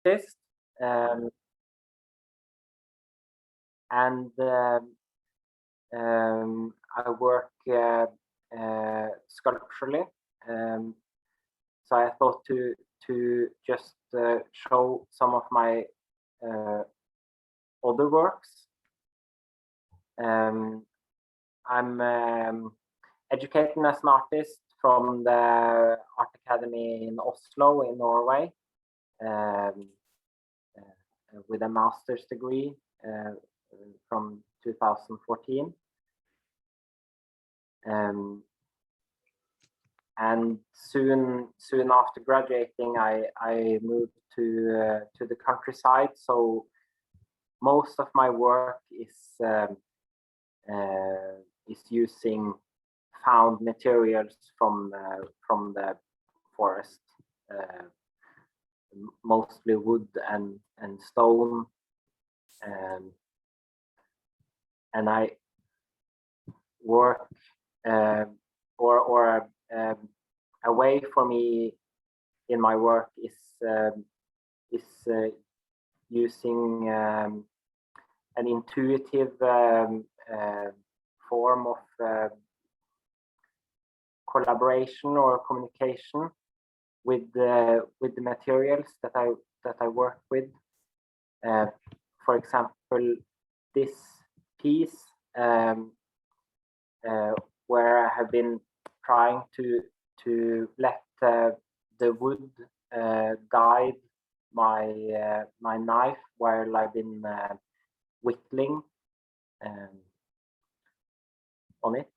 artist, and I work sculpturally. So I thought to just show some of my other works. I'm educated as an artist from the Art Academy in Oslo in Norway, with a master's degree from 2014. And soon after graduating, I moved to the countryside. So most of my work is using found materials from the forest, mostly wood and stone, and I work a way for me in my work is using an intuitive form of collaboration or communication with the materials that I work with. For example, this piece where I have been trying to let the wood guide my my knife while I've been whittling on it.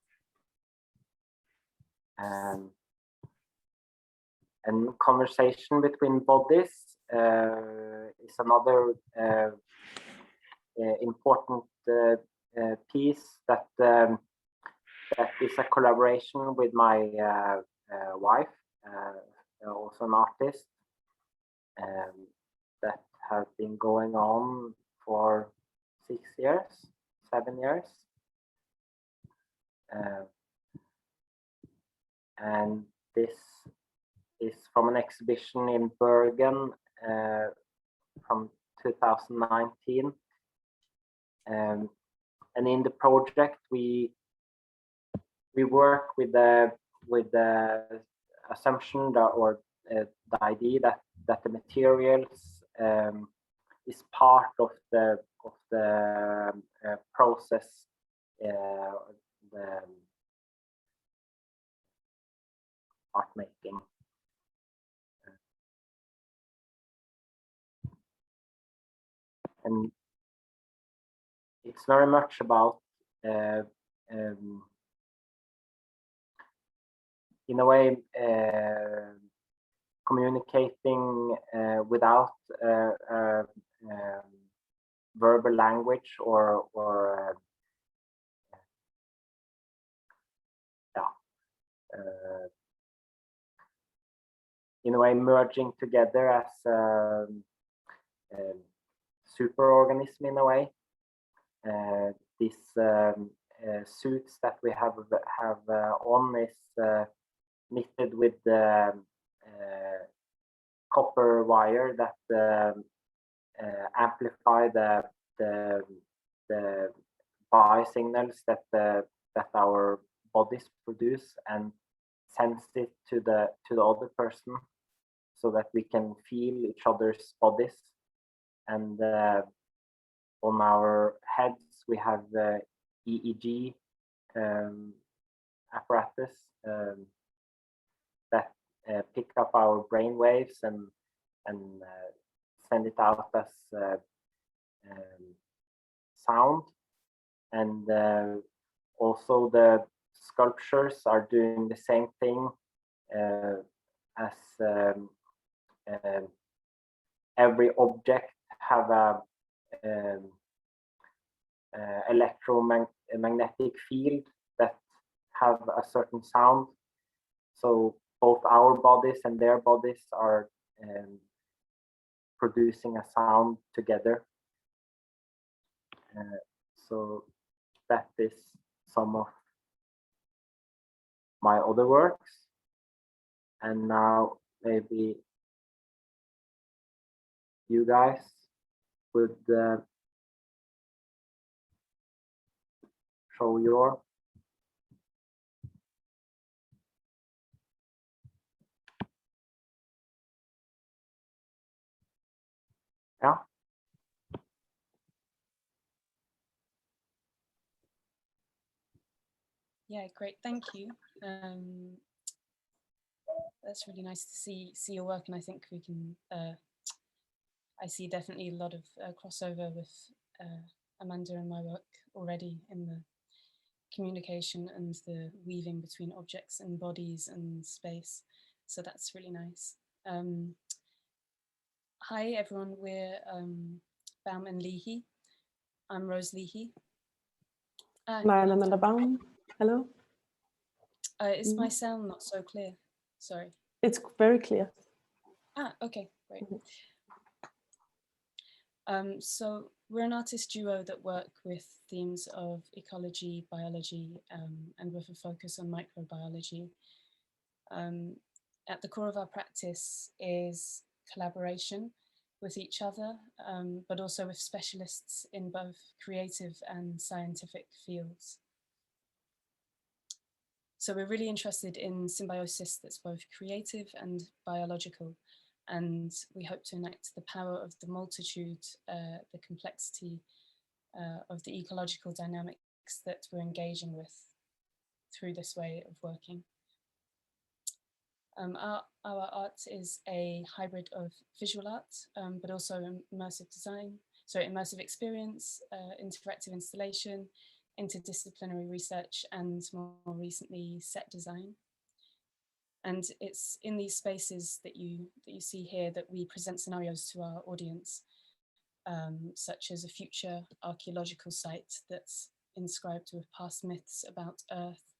And conversation between bodies is another important piece that is a collaboration with my wife, also an artist, that has been going on for 6 years, 7 years. And this is from an exhibition in Bergen from 2019. And in the project, we work with the assumption that, or the idea that the materials is part of the process, the art making. And it's very much about in a way communicating without verbal language or in a way merging together as a superorganism in a way. These suits that we have on is knitted with the copper wire that amplify the biosignals that our bodies produce and sends it to the other person, so that we can feel each other's bodies. And on our heads we have the EEG apparatus that pick up our brain waves and send it out as sound. And also the sculptures are doing the same thing, as every object have a electromagnetic field that have a certain sound. So both our bodies and their bodies are producing a sound together. So that is some of my other works. And now maybe you guys would show your yeah. Yeah, great, thank you. That's really nice to see your work, and I think we can. I see definitely a lot of crossover with Amanda and my work already in the communication and the weaving between objects and bodies and space. So that's really nice. Hi everyone, we're Baum and Leahy. I'm Rose Leahy. I'm Amanda Baum. Hello. Is my sound not so clear? Sorry. It's very clear. Okay, great. So we're an artist duo that work with themes of ecology, biology, and with a focus on microbiology. At the core of our practice is collaboration with each other, but also with specialists in both creative and scientific fields. So we're really interested in symbiosis that's both creative and biological, and we hope to enact the power of the multitude, the complexity of the ecological dynamics that we're engaging with through this way of working. Our art is a hybrid of visual art, but also immersive design, immersive experience, interactive installation, interdisciplinary research, and more recently set design. And it's in these spaces that you see here that we present scenarios to our audience, such as a future archaeological site that's inscribed with past myths about Earth,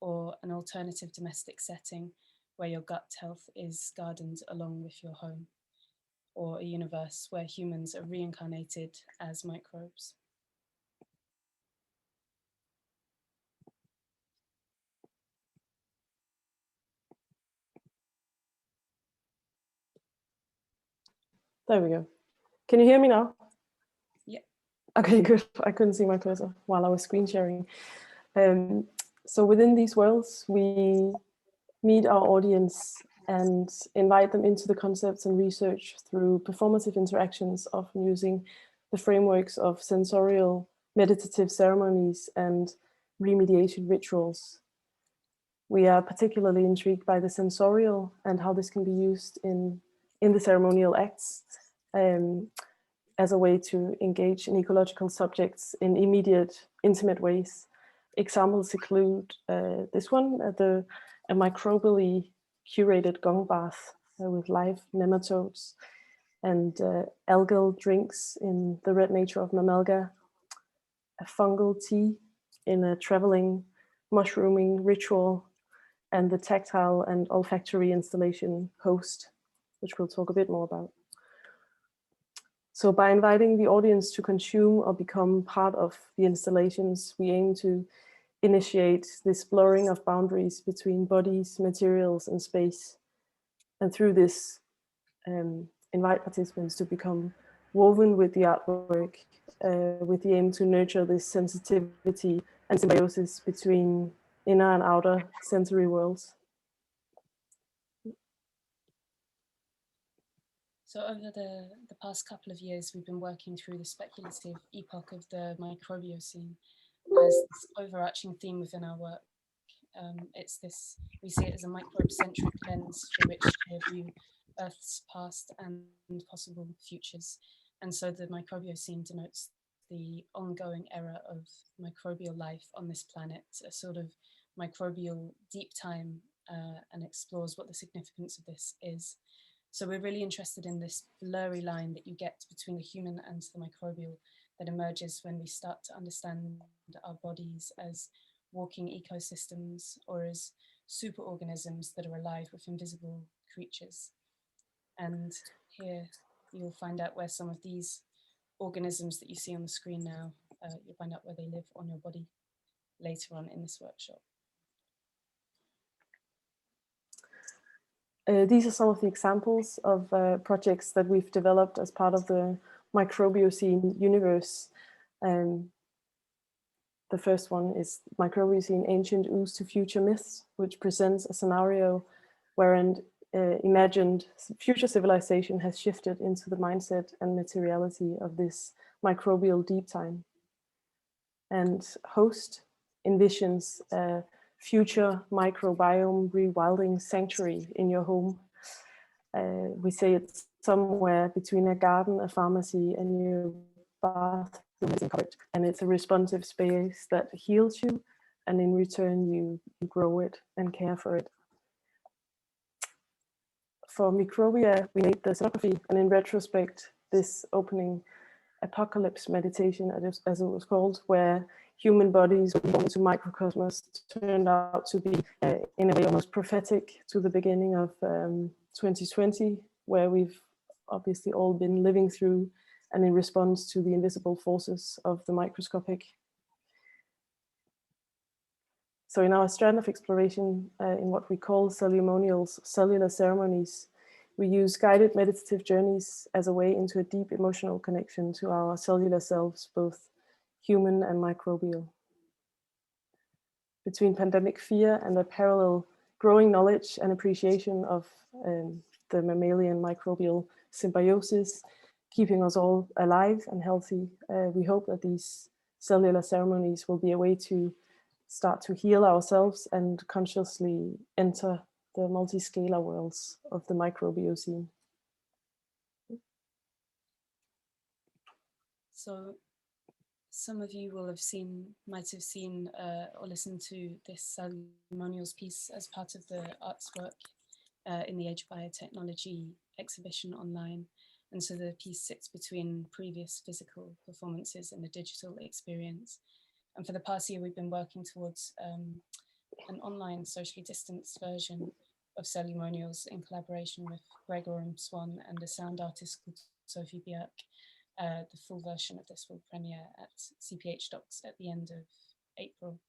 or an alternative domestic setting where your gut health is gardened along with your home, or a universe where humans are reincarnated as microbes. There we go. Can you hear me now? Yeah. Okay, good. I couldn't see my cursor while I was screen sharing. So within these worlds, we meet our audience and invite them into the concepts and research through performative interactions, often using the frameworks of sensorial meditative ceremonies and remediation rituals. We are particularly intrigued by the sensorial and how this can be used in the ceremonial acts as a way to engage in ecological subjects in immediate, intimate ways. Examples include this one, a microbially curated gong bath with live nematodes, and algal drinks in the red nature of Mamelga, a fungal tea in a traveling mushrooming ritual, and the tactile and olfactory installation host, which we'll talk a bit more about. So by inviting the audience to consume or become part of the installations, we aim to initiate this blurring of boundaries between bodies, materials, and space. And through this, invite participants to become woven with the artwork, with the aim to nurture this sensitivity and symbiosis between inner and outer sensory worlds. So over the past couple of years, we've been working through the speculative epoch of the Microbiocene as this overarching theme within our work. We see it as a microbe-centric lens through which to view Earth's past and possible futures. And so the Microbiocene denotes the ongoing era of microbial life on this planet, a sort of microbial deep time, and explores what the significance of this is. So we're really interested in this blurry line that you get between the human and the microbial that emerges when we start to understand our bodies as walking ecosystems or as superorganisms that are alive with invisible creatures. And here you'll find out where some of these organisms that you see on the screen now, you'll find out where they live on your body later on in this workshop. These are some of the examples of projects that we've developed as part of the Microbiocene universe. The first one is Microbiocene Ancient Ooze to Future Myths, which presents a scenario where an imagined future civilization has shifted into the mindset and materiality of this microbial deep time. And Host envisions a future microbiome rewilding sanctuary in your home. We say it's somewhere between a garden, a pharmacy, and your bathroom, and it's a responsive space that heals you, and in return you grow it and care for it. For Microbia, we made the scenography, and in retrospect, this opening apocalypse meditation, as it was called, where human bodies born into microcosmos turned out to be, in a way, almost prophetic to the beginning of 2020, where we've obviously all been living through, and in response to the invisible forces of the microscopic. So in our strand of exploration, in what we call CELLUMONIALS, cellular ceremonies, we use guided meditative journeys as a way into a deep emotional connection to our cellular selves, both human and microbial. Between pandemic fear and a parallel growing knowledge and appreciation of the mammalian microbial symbiosis, keeping us all alive and healthy, we hope that these cellular ceremonies will be a way to start to heal ourselves and consciously enter the multiscalar worlds of the microbiocene. So some of you will have might have seen or listened to this CELLUMONIALS piece as part of the arts work in the Age of Biotechnology exhibition online. And so the piece sits between previous physical performances and the digital experience. And for the past year, we've been working towards an online socially distanced version of CELLUMONIALS in collaboration with Gregor and Swan and a sound artist called Sophie Bjerk. The full version of this will premiere at CPH Docs at the end of April.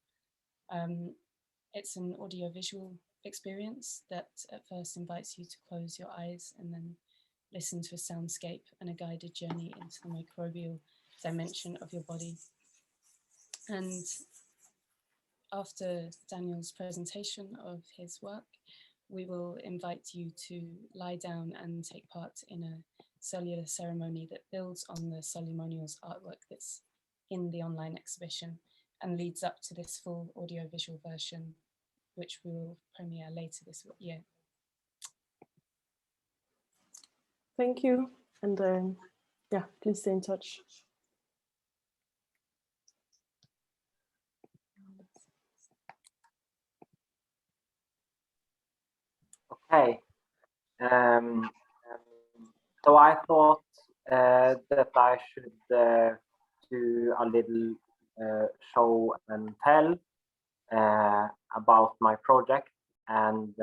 It's an audiovisual experience that at first invites you to close your eyes and then listen to a soundscape and a guided journey into the microbial dimension of your body. And after Daniel's presentation of his work, we will invite you to lie down and take part in a cellular ceremony that builds on the CELLUMONIALS artwork that's in the online exhibition and leads up to this full audiovisual version, which we will premiere later this year. Thank you, and yeah, please stay in touch. Okay. So I thought that I should do a little show and tell about my project, and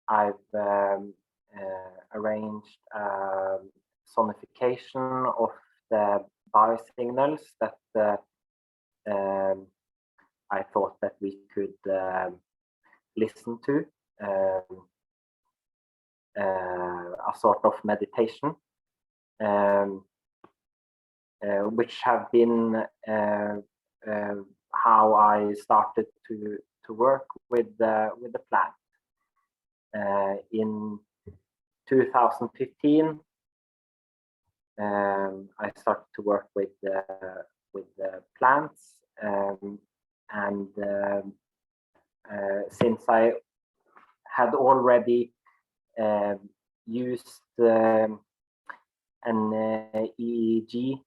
I've arranged sonification of the biosignals that I thought that we could listen to, a sort of meditation, which have been how I started to work with the plant. In 2015, I started to work with the plants, and since I had already used an EEG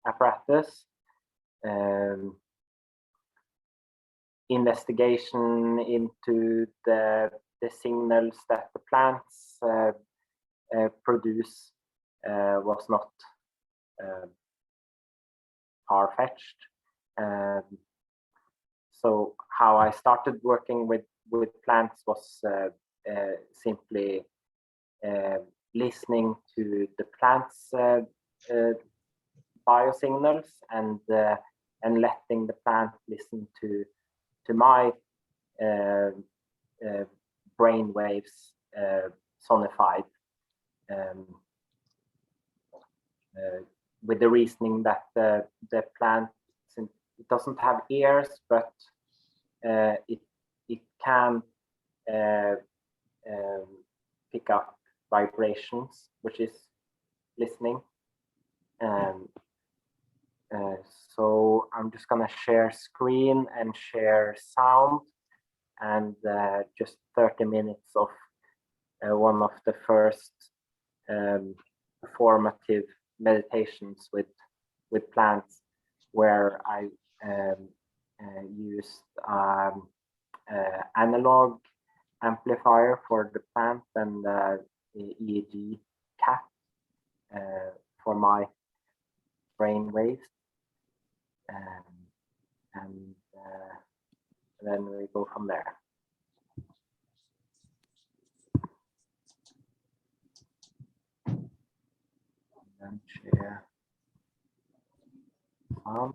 apparatus, investigation into the signals that the plants produce was not far-fetched. So how I started working with plants was simply listening to the plants' biosignals and letting the plant listen to my brain waves sonified, with the reasoning that the plant, since it doesn't have ears, but it can pick up vibrations, which is listening. So I'm just gonna share screen and share sound, and just 30 minutes of one of the first formative meditations with plants, where I used analog amplifier for the plant and the EEG cap for my brain waves, and then we go from there. And share sound.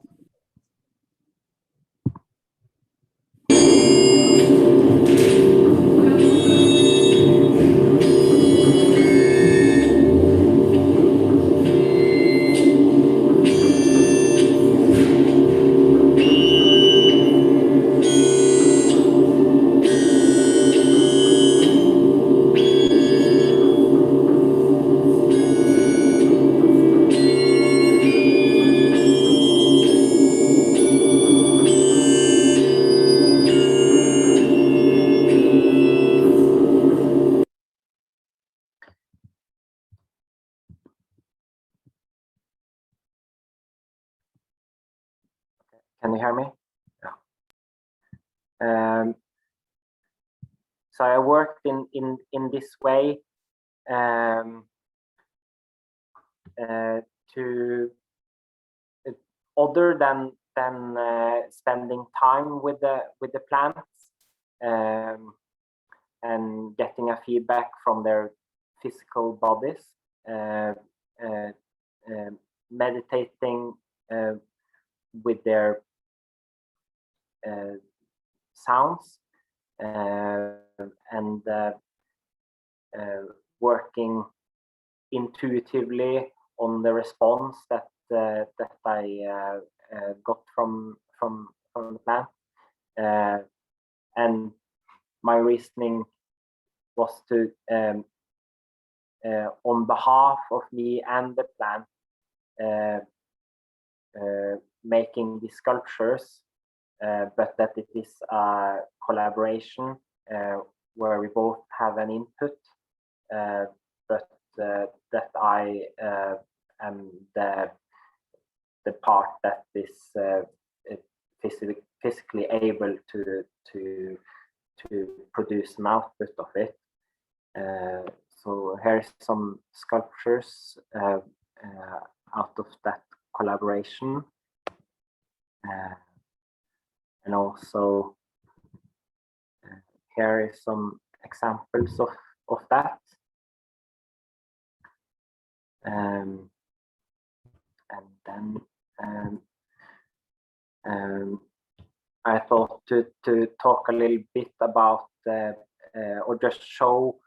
Can you hear me? Yeah. So I worked in this way to other than spending time with the plants and getting a feedback from their physical bodies, meditating with their sounds, and working intuitively on the response that I got from the plant, and my reasoning was to, on behalf of me and the plant, making these sculptures, but that it is a collaboration where we both have an input, but that I am the part that is physically able to produce an output of it. So here's some sculptures out of that collaboration, and also here is some examples of that. And then I thought to talk a little bit about or just show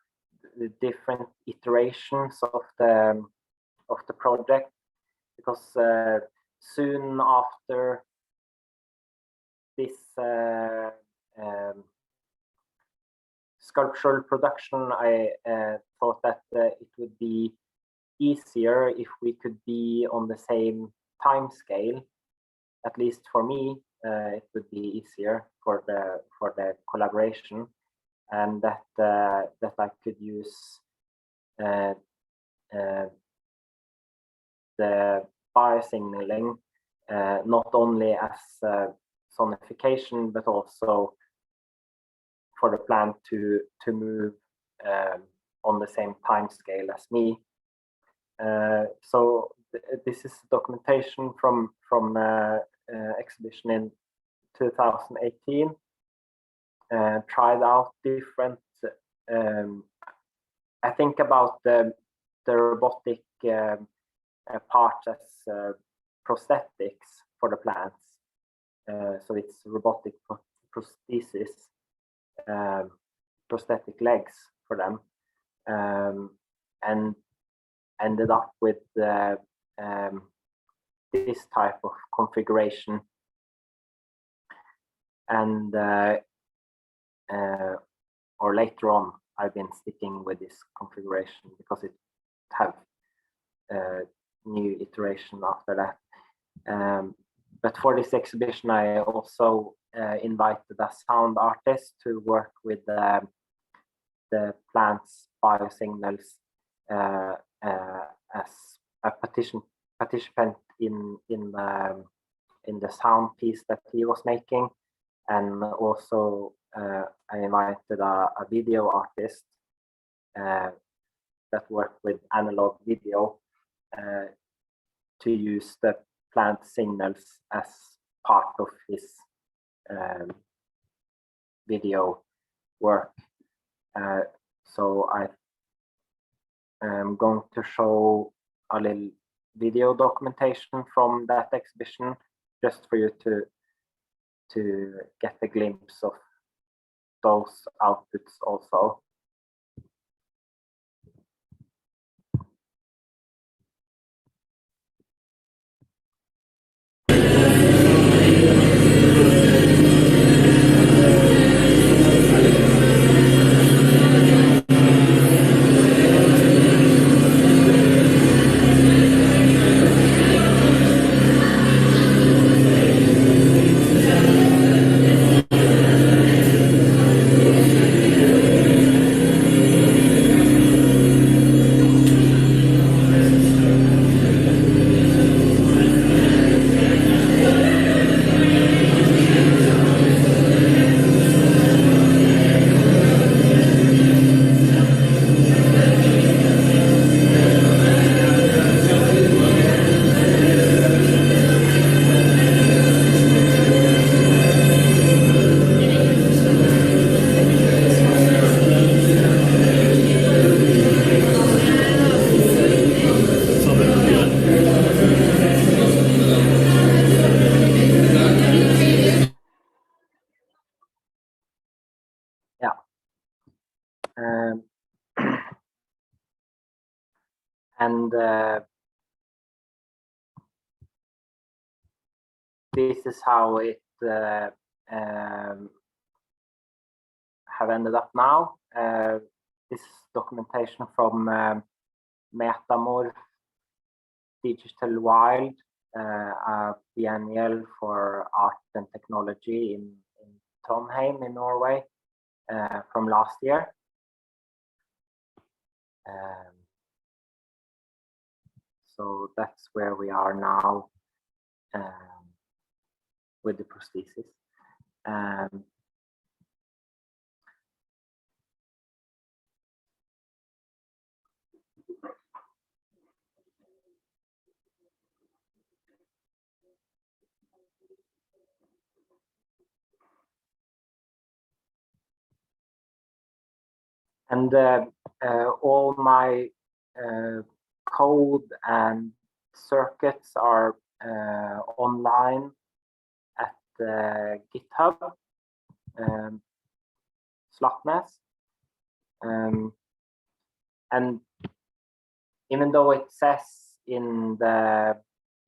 the different iterations of the project, because soon after this sculptural production, I thought that it would be easier if we could be on the same time scale. At least for me, it would be easier for the collaboration, and that I could use the biosignaling not only as sonification, but also for the plant to move on the same time scale as me. So this is documentation from exhibition in 2018. Tried out different. I think about the robotic parts as prosthetics for the plants. So it's robotic prosthesis, prosthetic legs for them, and ended up with this type of configuration. And or later on, I've been sticking with this configuration because it have new iteration after that. But for this exhibition, I also invited a sound artist to work with the plant's biosignals as a participant in the sound piece that he was making, and also I invited a video artist that worked with analog video to use the plant signals as part of his video work. So I am going to show a little video documentation from that exhibition, just for you to get a glimpse of those outputs also. And this is how it have ended up now. This documentation from Metamorph Digital Wild, a biennial for art and technology in Trondheim in Norway from last year. So that's where we are now with the prosthesis. And all my code and circuits are online at GitHub, Slåttnes. And even though it says in the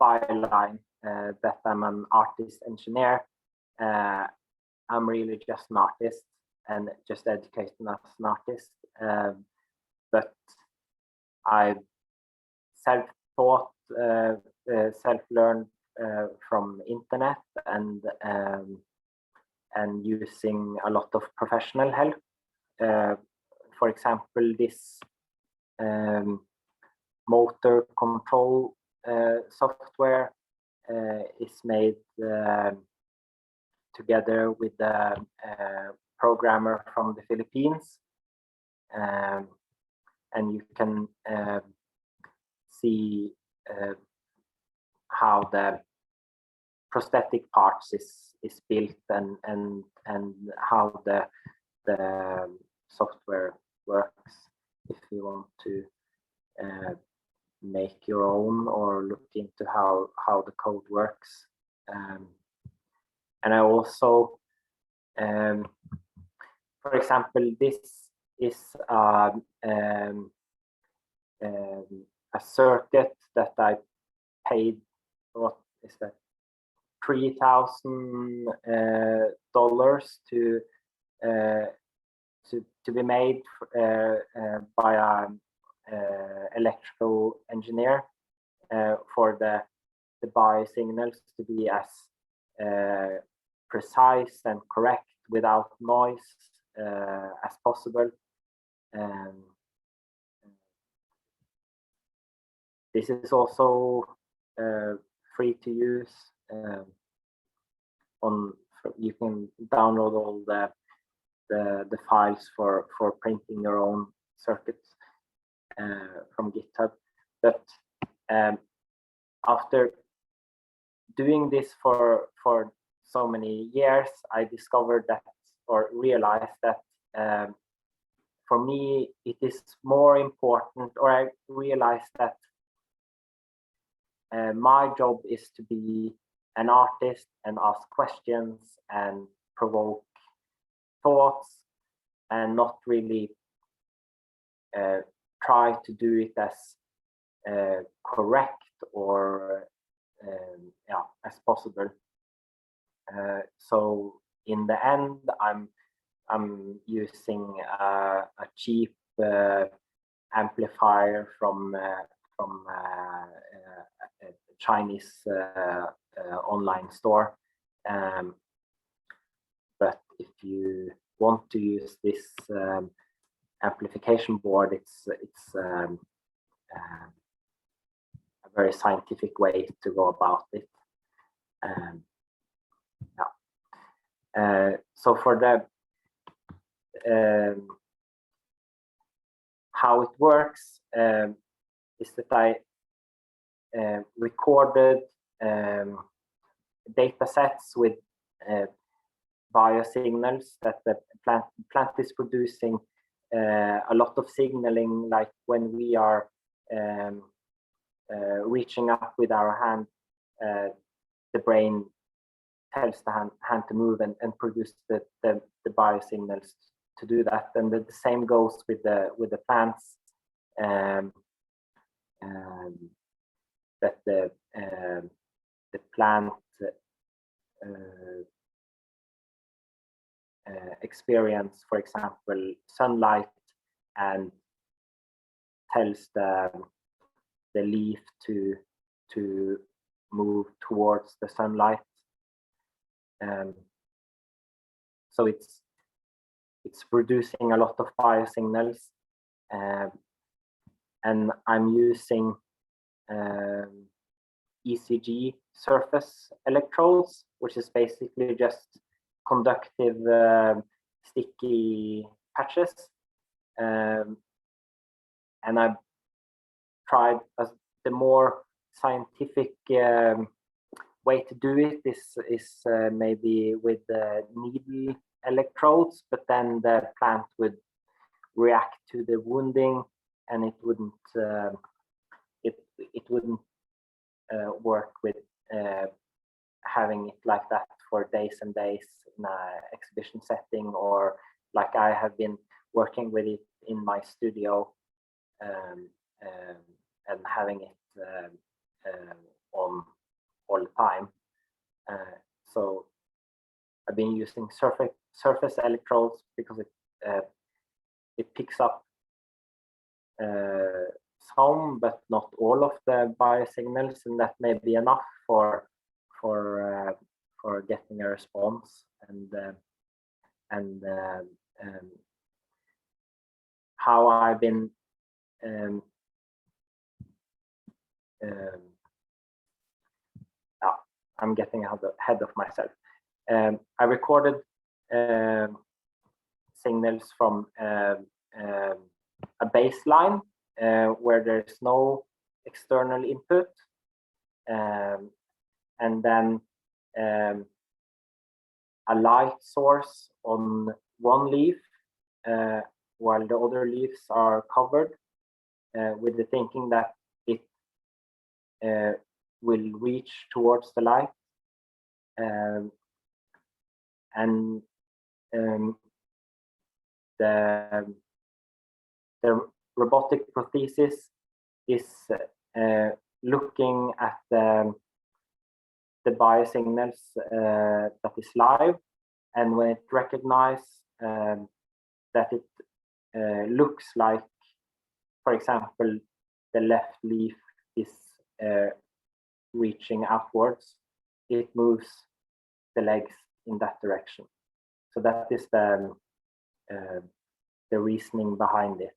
byline that I'm an artist engineer, I'm really just an artist and just educating as an artist. But I self-taught, self-learned from internet and using a lot of professional help. For example, this motor control software is made together with the programmer from the Philippines, and you can see how the prosthetic parts is built and how the software works if you want to make your own or look into how the code works. And I also, for for example, this is a circuit that I paid, what is that, $3,000 to be made by an electrical engineer for the biosignals to be as precise and correct without noise as possible. This is also free to use. You can download all the files for printing your own circuits from GitHub. But after doing this for so many years, I discovered that, or realized that for me it is more important, or I realized that my job is to be an artist and ask questions and provoke thoughts, and not really try to do it as correct or as possible. So in the end, I'm using a cheap amplifier from a Chinese online store. But if you want to use this amplification board, it's a very scientific way to go about it. So for the how it works is that I recorded data sets with biosignals that the plant is producing, a lot of signaling, like when we are reaching up with our hand, the brain tells the hand to move and produce the biosignals to do that. And the same goes with the plants, that the plant experience, for example, sunlight, and tells the leaf to move towards the sunlight. So it's producing a lot of biosignals, and I'm using ECG surface electrodes, which is basically just conductive sticky patches. And I've tried the more scientific way to do it is maybe with the needle electrodes, but then the plant would react to the wounding, and it wouldn't work with having it like that for days and days in an exhibition setting, or like I have been working with it in my studio and having it on all the time. So I've been using surface electrodes because it picks up some, but not all of the biosignals, and that may be enough for getting a response. And how I've been I'm getting ahead of myself. I recorded signals from a baseline where there's no external input, and then a light source on one leaf while the other leaves are covered, with the thinking that it will reach towards the light. And the robotic prosthesis is looking at the biosignals that is live, and when it recognizes that it looks like, for example, the left leaf is reaching upwards, it moves the legs in that direction. So that is the reasoning behind it.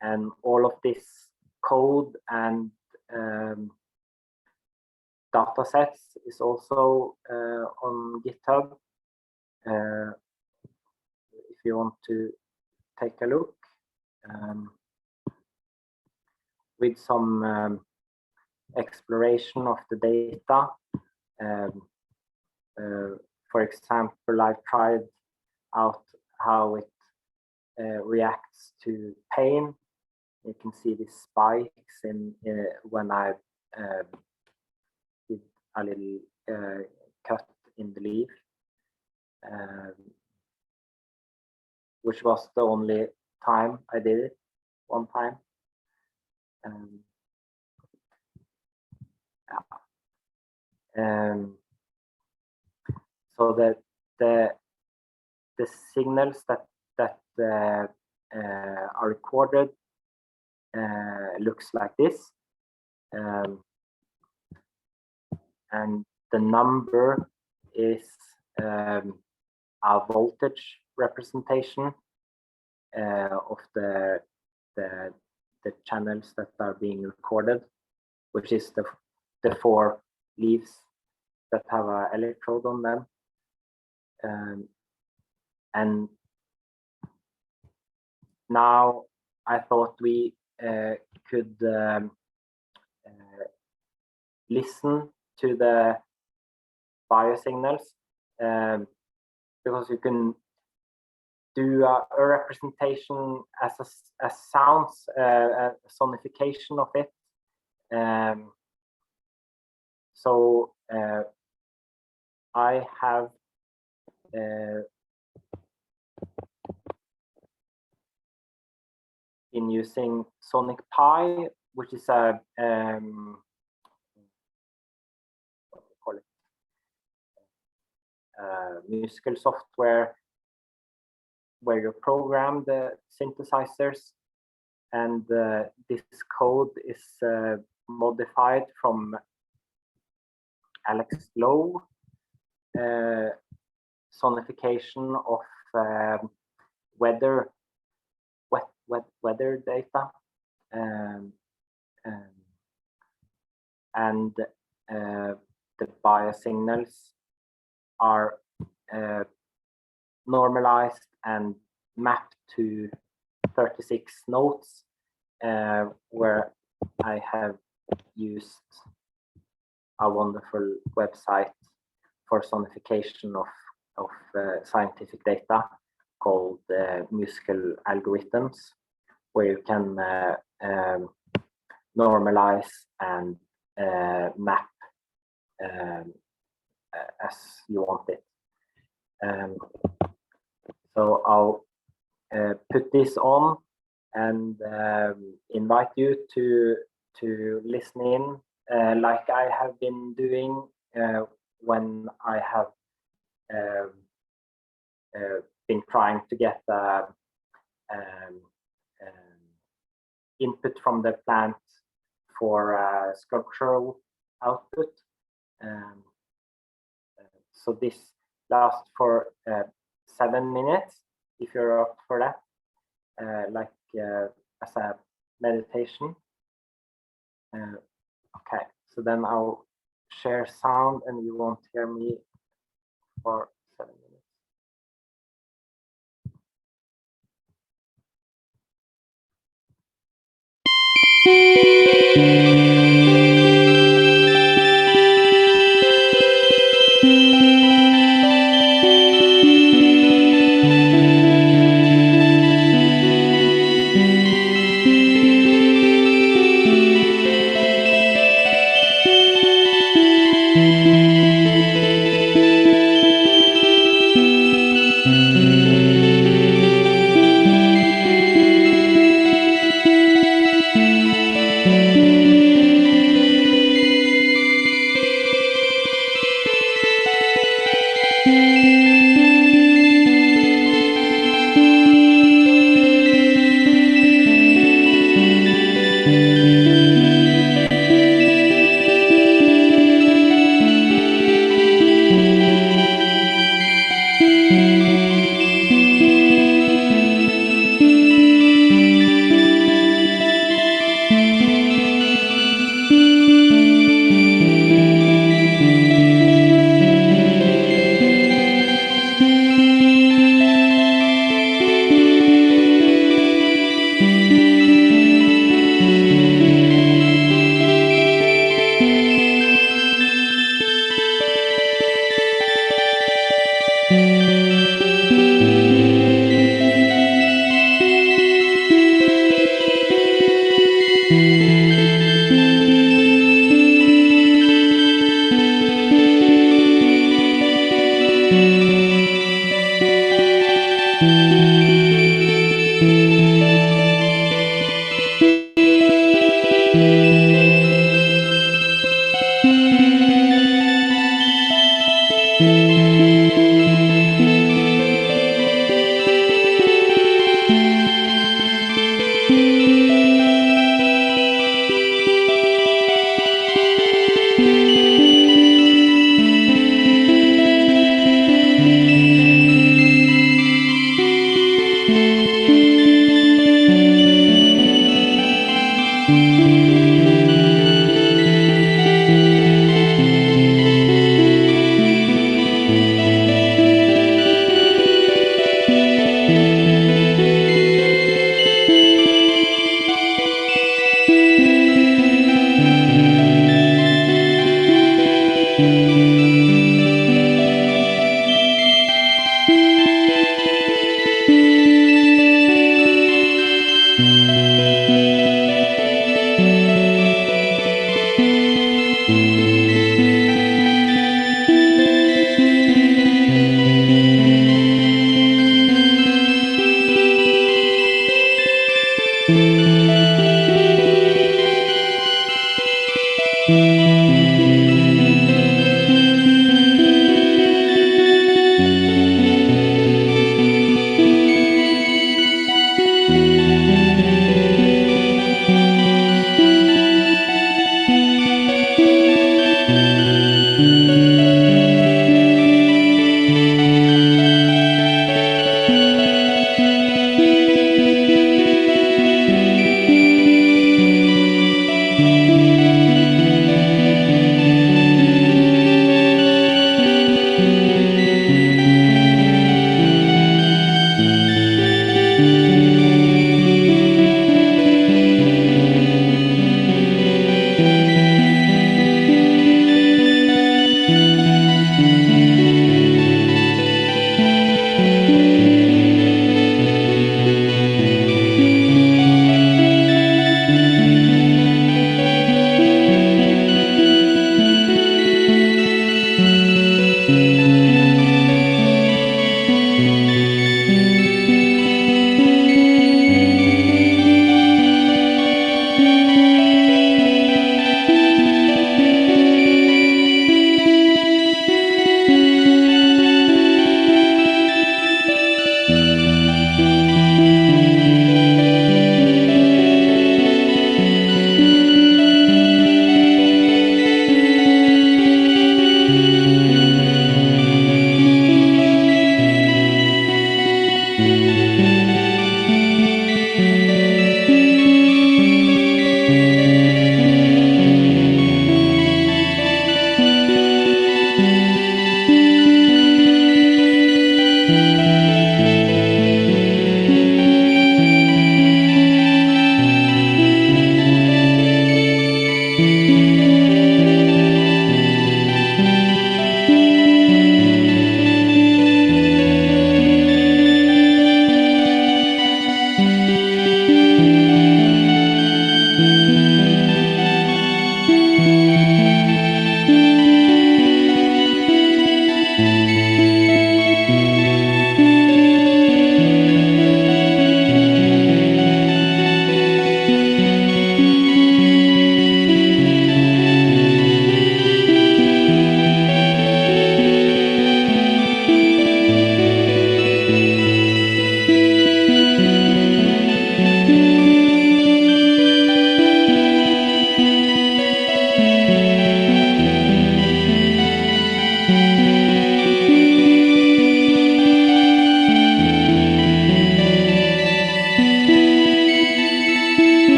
And all of this code and data sets is also on GitHub. If you want to take a look, with some exploration of the data. For example, I tried out how it reacts to pain. You can see the spikes in when I did a little cut in the leaf, which was the only time I did it, one time. So that the signals that are recorded looks like this, and the number is a voltage representation of the channels that are being recorded, which is the 4 leaves that have an electrode on them. And now I thought we could listen to the biosignals, because you can do a representation as sounds, a sonification of it. So I have been using Sonic Pi, which is a what do you call it? Musical software where you program the synthesizers, and this code is modified from Alex Lowe sonification of weather data, and the biosignals are normalized and mapped to 36 notes, where I have used a wonderful website for sonification of scientific data called musical algorithms, where you can normalize and map as you want it. So I'll put this on and invite you to listen in, like I have been doing when I have been trying to get input from the plant for sculptural output. So this lasts for 7 minutes, if you're up for that, like as a meditation. Okay, so then I'll share sound and you won't hear me for 7 minutes.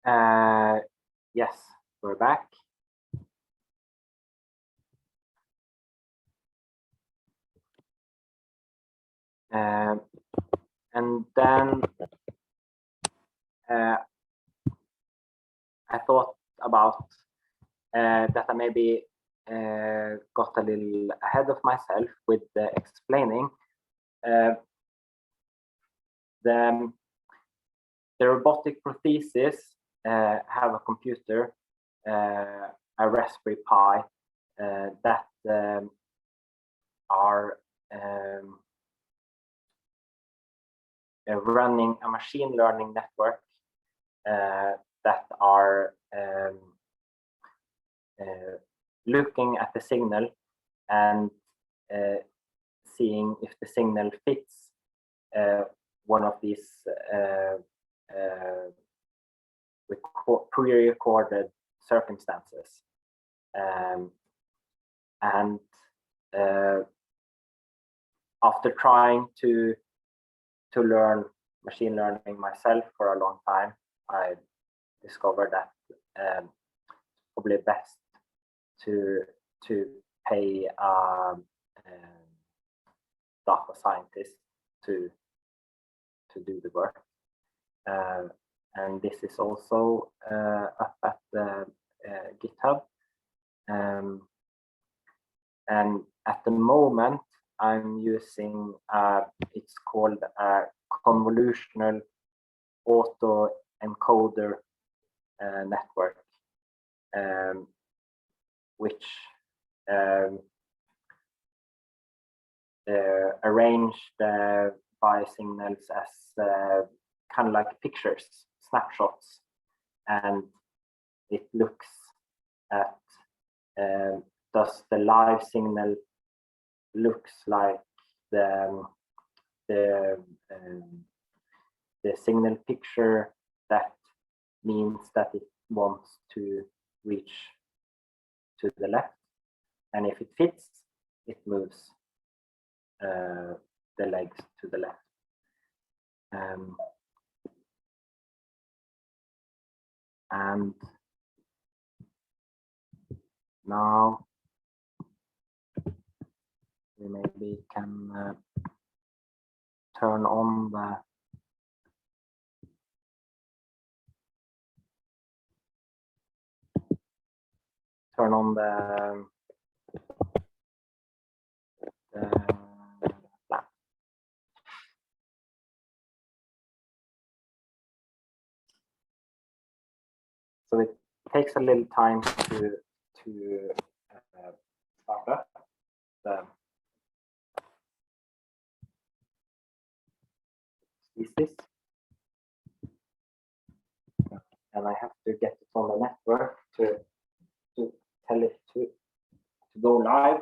Yes, we're back. And then I thought about that I maybe got a little ahead of myself with explaining the robotic prosthesis have a computer, a Raspberry Pi that are running a machine learning network that are looking at the signal and seeing if the signal fits one of these pre-recorded circumstances. And after trying to learn machine learning myself for a long time, I discovered that it's probably best to pay a data scientist to do the work. And this is also up at the GitHub. And at the moment, I'm using, it's called a convolutional autoencoder network, which arrange the biosignals as kind of like pictures, snapshots, and it looks at does the live signal looks like the signal picture that means that it wants to reach to the left, and if it fits, it moves the legs to the left. And now we maybe can turn on the plant. So it takes a little time to start up the species, and I have to get it on the network to tell it to go live.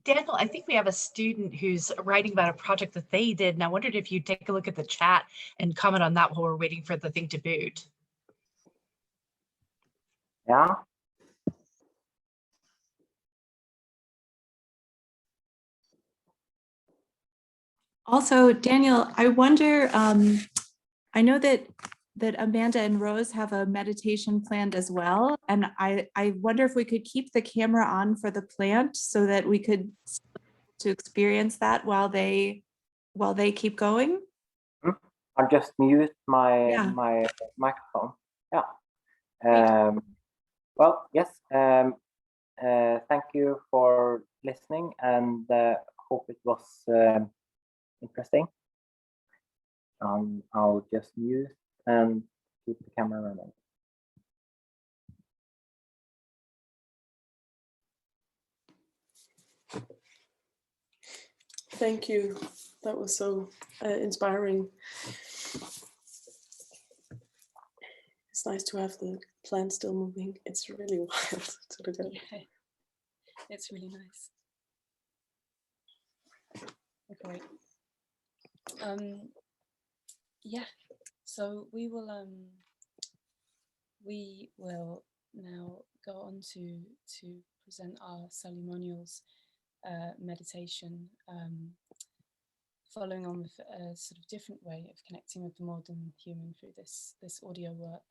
Daniel, I think we have a student who's writing about a project that they did, and I wondered if you'd take a look at the chat and comment on that while we're waiting for the thing to boot. Yeah. Also, Daniel, I wonder, I know that that Amanda and Rose have a meditation planned as well. And I wonder if we could keep the camera on for the plant so that we could to experience that while they keep going. I'll just mute my Yeah. my microphone. Yeah. Well, yes. Thank you for listening, and hope it was interesting. I'll just mute and keep the camera running. Thank you. That was so inspiring. It's nice to have the plant still moving. It's really wild to look at. Yeah, it's really nice. Great. Yeah. So we will now go on to present our CELLUMONIALS meditation, following on with a sort of different way of connecting with the modern human through this audio work.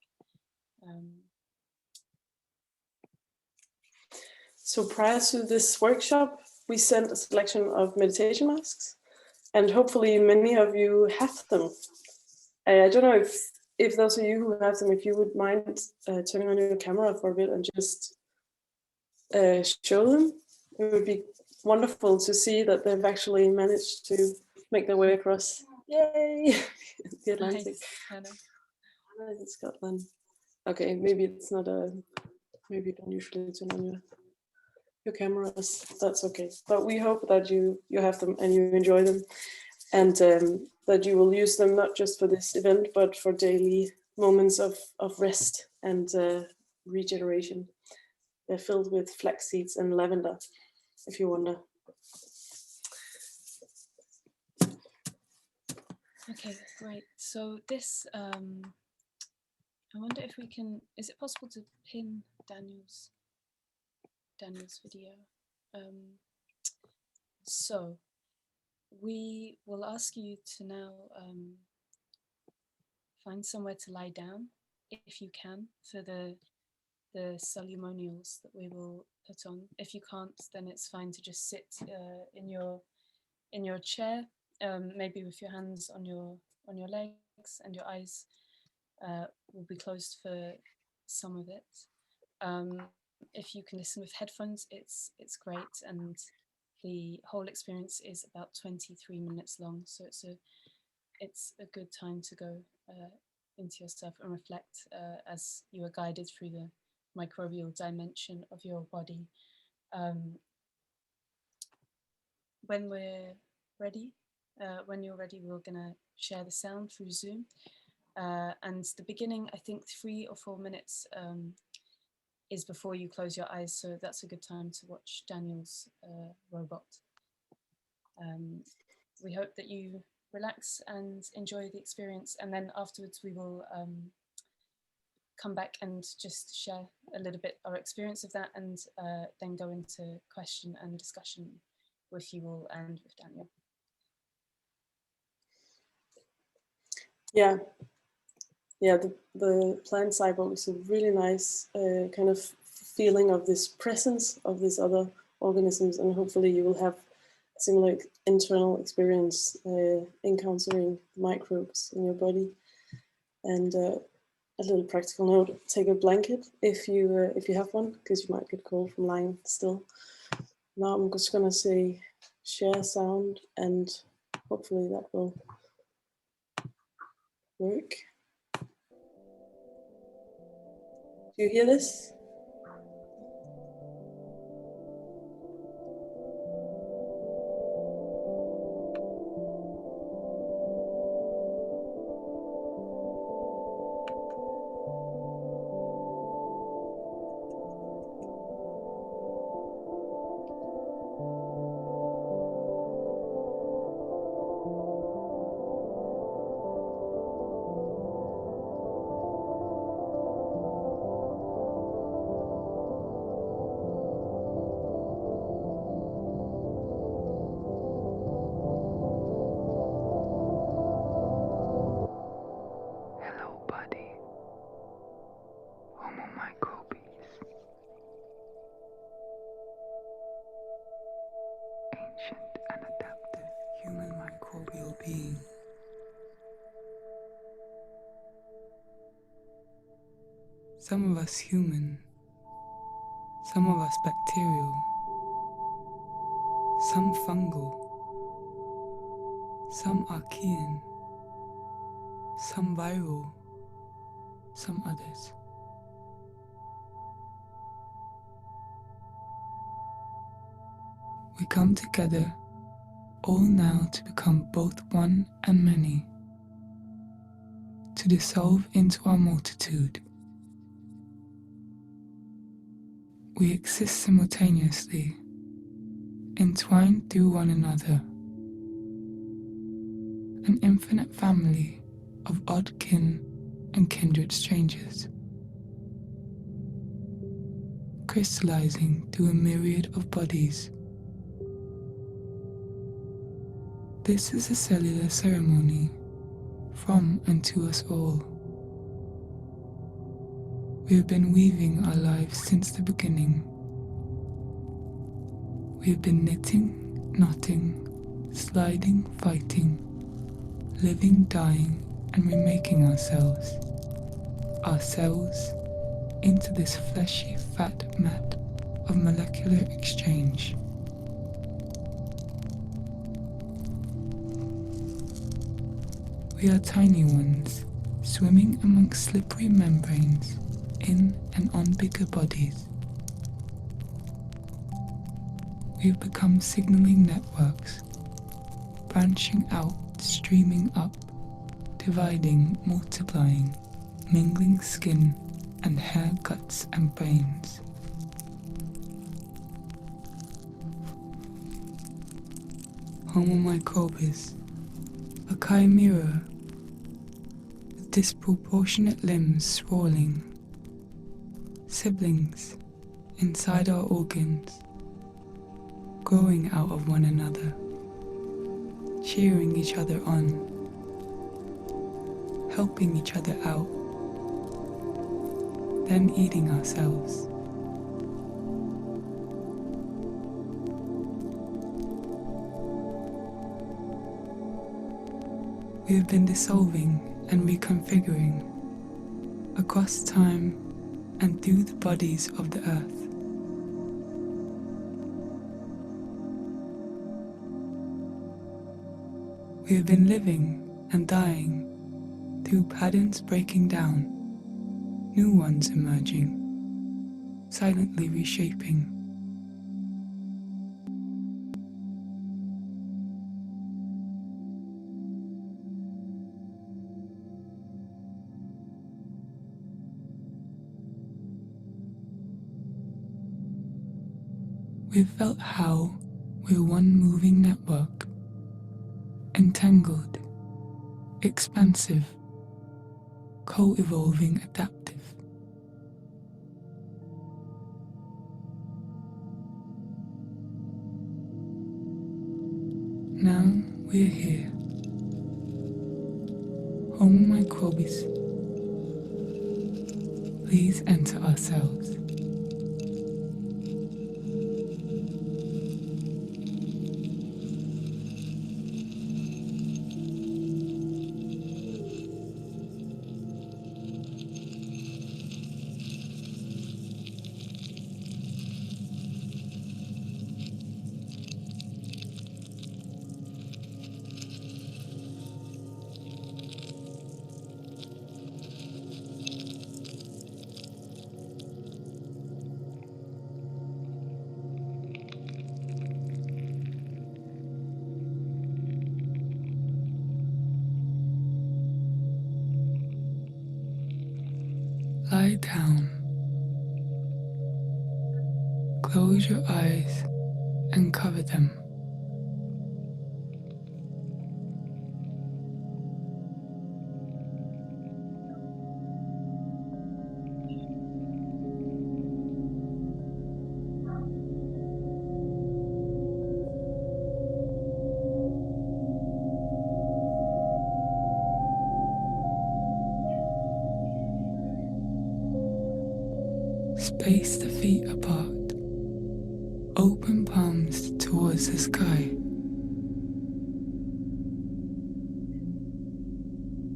So prior to this workshop, we sent a selection of meditation masks, and hopefully many of you have them. I don't know if those of you who have them, if you would mind turning on your camera for a bit and just show them. It would be wonderful to see that they've actually managed to make their way across. Yay! The Atlantic. Nice. In Scotland. Okay, maybe it's not maybe you don't usually turn on your cameras. That's okay. But we hope that you have them and you enjoy them, and that you will use them not just for this event, but for daily moments of rest and regeneration. They're filled with flax seeds and lavender, if you wonder. Okay, great. So this, I wonder if we can, is it possible to pin Daniel's video? So we will ask you to now find somewhere to lie down, if you can, for the CELLUMONIALS that we will put on. If you can't, then it's fine to just sit in your chair, maybe with your hands on your legs, and your eyes will be closed for some of it. If you can listen with headphones, it's great, and the whole experience is about 23 minutes long, so it's a good time to go into yourself and reflect as you are guided through the microbial dimension of your body. When we're ready, when you're ready, we're gonna share the sound through Zoom. And the beginning, I think 3 or 4 minutes is before you close your eyes, so that's a good time to watch Daniel's robot. We hope that you relax and enjoy the experience, and then afterwards we will come back and just share a little bit our experience of that, and then go into question and discussion with you all and with Daniel. Yeah, the Plant Cyborgs is a really nice kind of feeling of this presence of these other organisms, and hopefully you will have a similar internal experience encountering microbes in your body. And a little practical note: take a blanket if you have one, because you might get cold from lying still. Now I'm just gonna say share sound, and hopefully that will work. Do you hear this? microbes. Ancient and adaptive human microbial being. Some of us human, some of us bacterial, some fungal, some archaean, some viral, some others. We come together, all now to become both one and many, to dissolve into our multitude. We exist simultaneously, entwined through one another, an infinite family of odd kin and kindred strangers, crystallizing through a myriad of bodies. This is a cellular ceremony from and to us all. We have been weaving our lives since the beginning. We have been knitting, knotting, sliding, fighting, living, dying, and remaking ourselves into this fleshy, fat mat of molecular exchange. We are tiny ones, swimming amongst slippery membranes in and on bigger bodies. We have become signaling networks, branching out, streaming up, dividing, multiplying, mingling skin and hair, guts and brains. Homo microbes, a chimera with disproportionate limbs sprawling, siblings inside our organs, growing out of one another, cheering each other on, helping each other out, then eating ourselves. We have been dissolving and reconfiguring across time and through the bodies of the earth. We have been living and dying through patterns breaking down, new ones emerging, silently reshaping. We've felt how we're one moving network, entangled, expansive, co-evolving, adaptive. Now we're here, Homo microbes. Please enter our cells. Lie down. Close your eyes and cover them. Space the feet apart. Open palms towards the sky.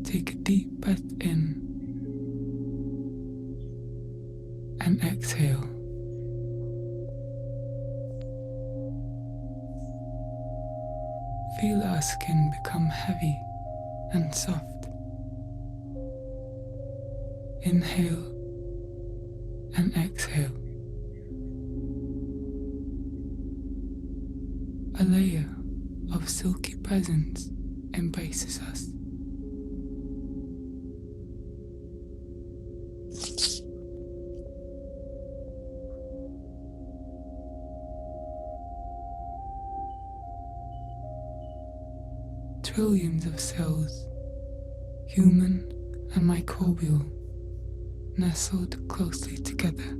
Take a deep breath in and exhale. Feel our skin become heavy and soft. Inhale and exhale. A layer of silky presence embraces us. Trillions of cells, human and microbial, nestled closely together.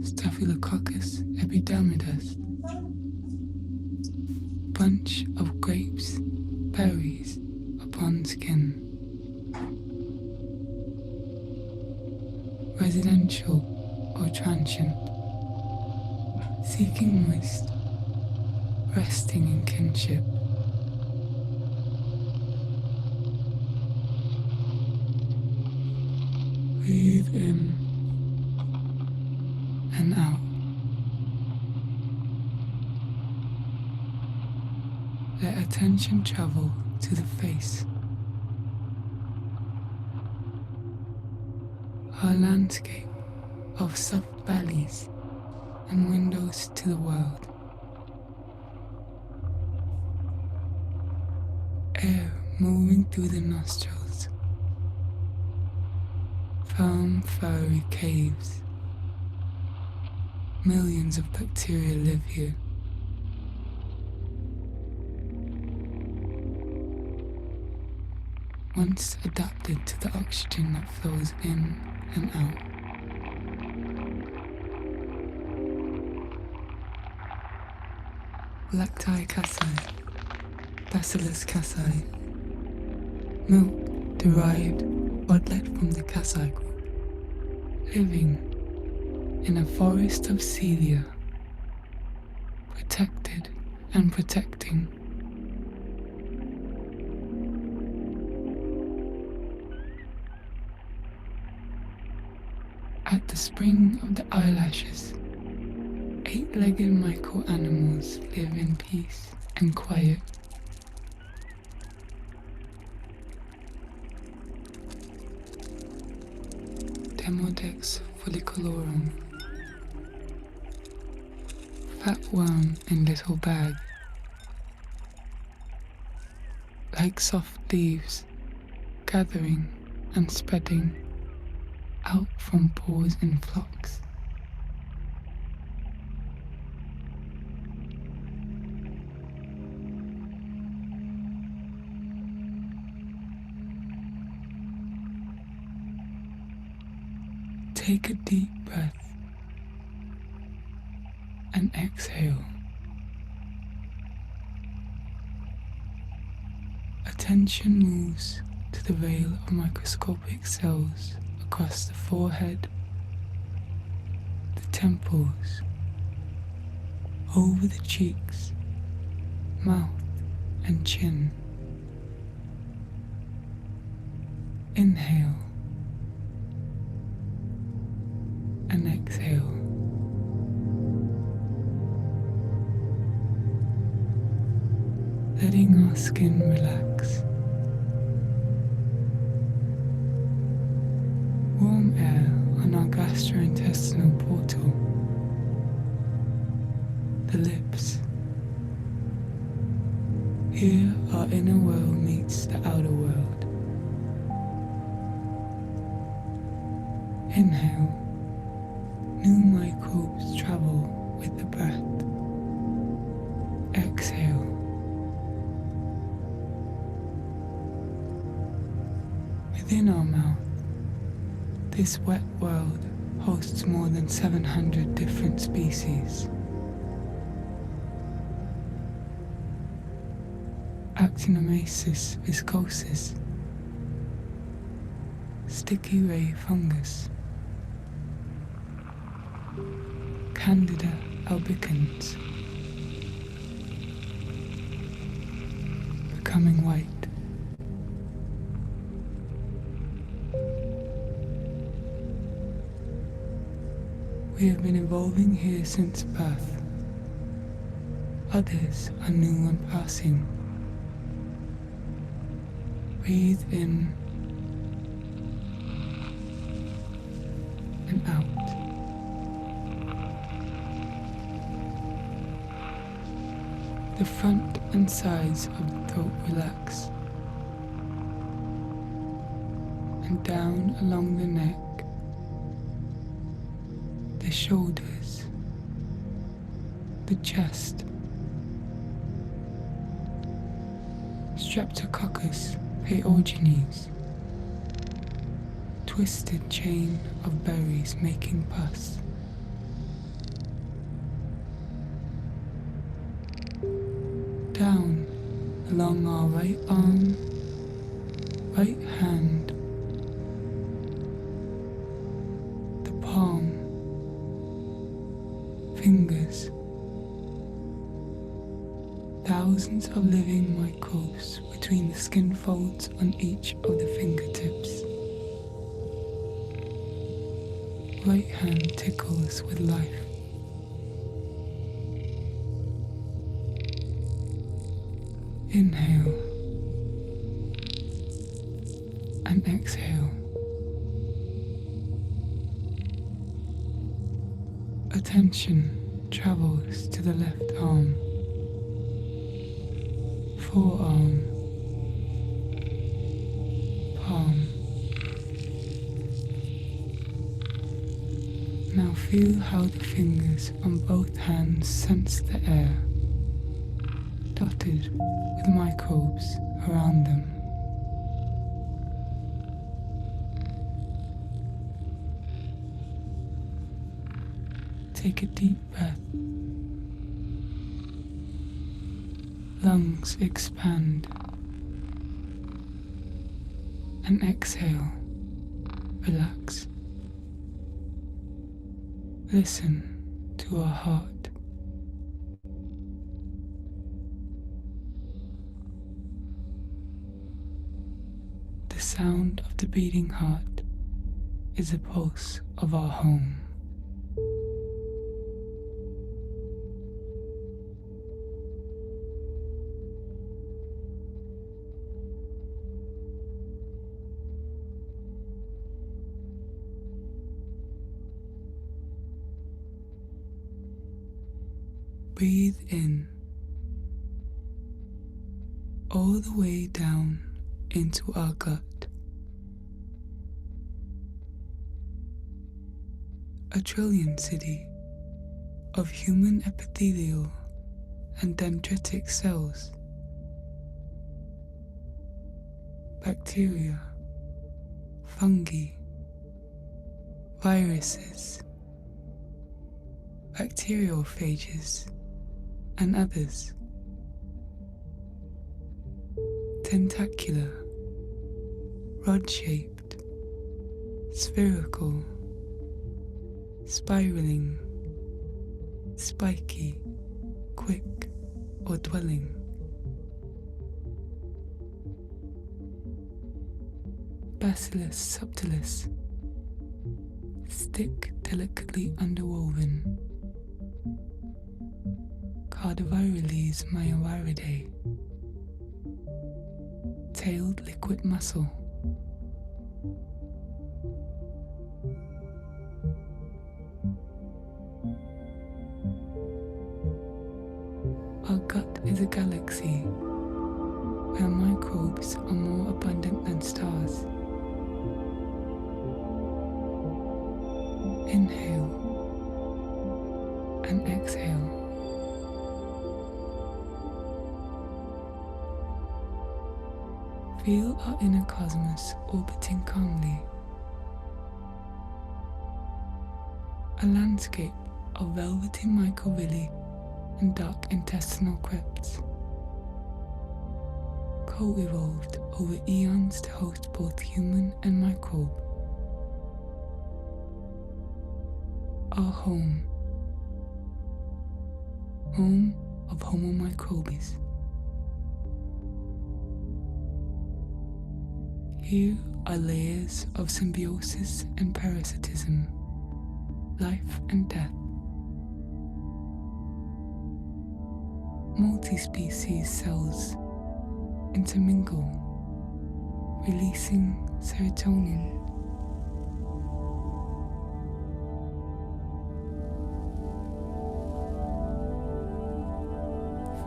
Staphylococcus epidermidis, bunch of grapes, berries upon skin. Residential or transient, seeking moist, resting in kinship. Breathe in and out. Let attention travel to the face. Our landscape of soft valleys and windows to the world. Air moving through the nostrils. Firm, furry caves. Millions of bacteria live here. Once adapted to the oxygen that flows in and out. Lacti casei, Bacillus casei, milk derived bodlet from the casei group, living in a forest of cilia, protected and protecting. At the spring of the eyelashes, 8-legged micro-animals live in peace and quiet. Demodex folliculorum, fat worm in little bag. Like soft leaves, gathering and spreading out from pores in flocks. Take a deep breath and exhale. Attention moves to the veil of microscopic cells across the forehead, the temples, over the cheeks, mouth and chin. Inhale and exhale. Letting our skin relax. Warm air on our gastrointestinal portal, the lips. Here our inner world meets the outer world. Inhale. New microbes travel with the breath. Exhale. Within our mouth, this wet world hosts more than 700 different species. Actinomyces viscosus, sticky ray fungus, Candida albicans, becoming white. We have been evolving here since birth. Others are new and passing. Breathe in and out. The front and sides of the throat relax, and down along the neck, the shoulders, the chest, Streptococcus pyogenes, twisted chain of berries making pus. Down along our right arm, right hand, the palm, fingers, thousands of living microbes between the skin folds on each of the fingertips. Right hand tickles with life. Inhale and exhale. Attention travels to the left arm, forearm, palm. Now feel how the fingers on both hands sense the air, dotted with microbes around them. Take a deep breath. Lungs expand. And exhale. Relax. Listen to our heart. The sound of the beating heart is the pulse of our home. Breathe in all the way down into our gut. A trillion city of human epithelial and dendritic cells, bacteria, fungi, viruses, bacteriophages, and others. Tentacular, rod-shaped, spherical, spiraling, spiky, quick, or dwelling. Bacillus subtilis, stick delicately underwoven. Cardivirales myoviridae, tailed liquid muscle. Our gut is a galaxy where microbes are more abundant than stars. Inhale and exhale. Feel our inner cosmos orbiting calmly. A landscape of velvety microvilli and dark intestinal crypts. co-evolved over eons to host both human and microbe. Our home of Homo microbes. Here are layers of symbiosis and parasitism, life and death. Multi-species cells intermingle, releasing serotonin.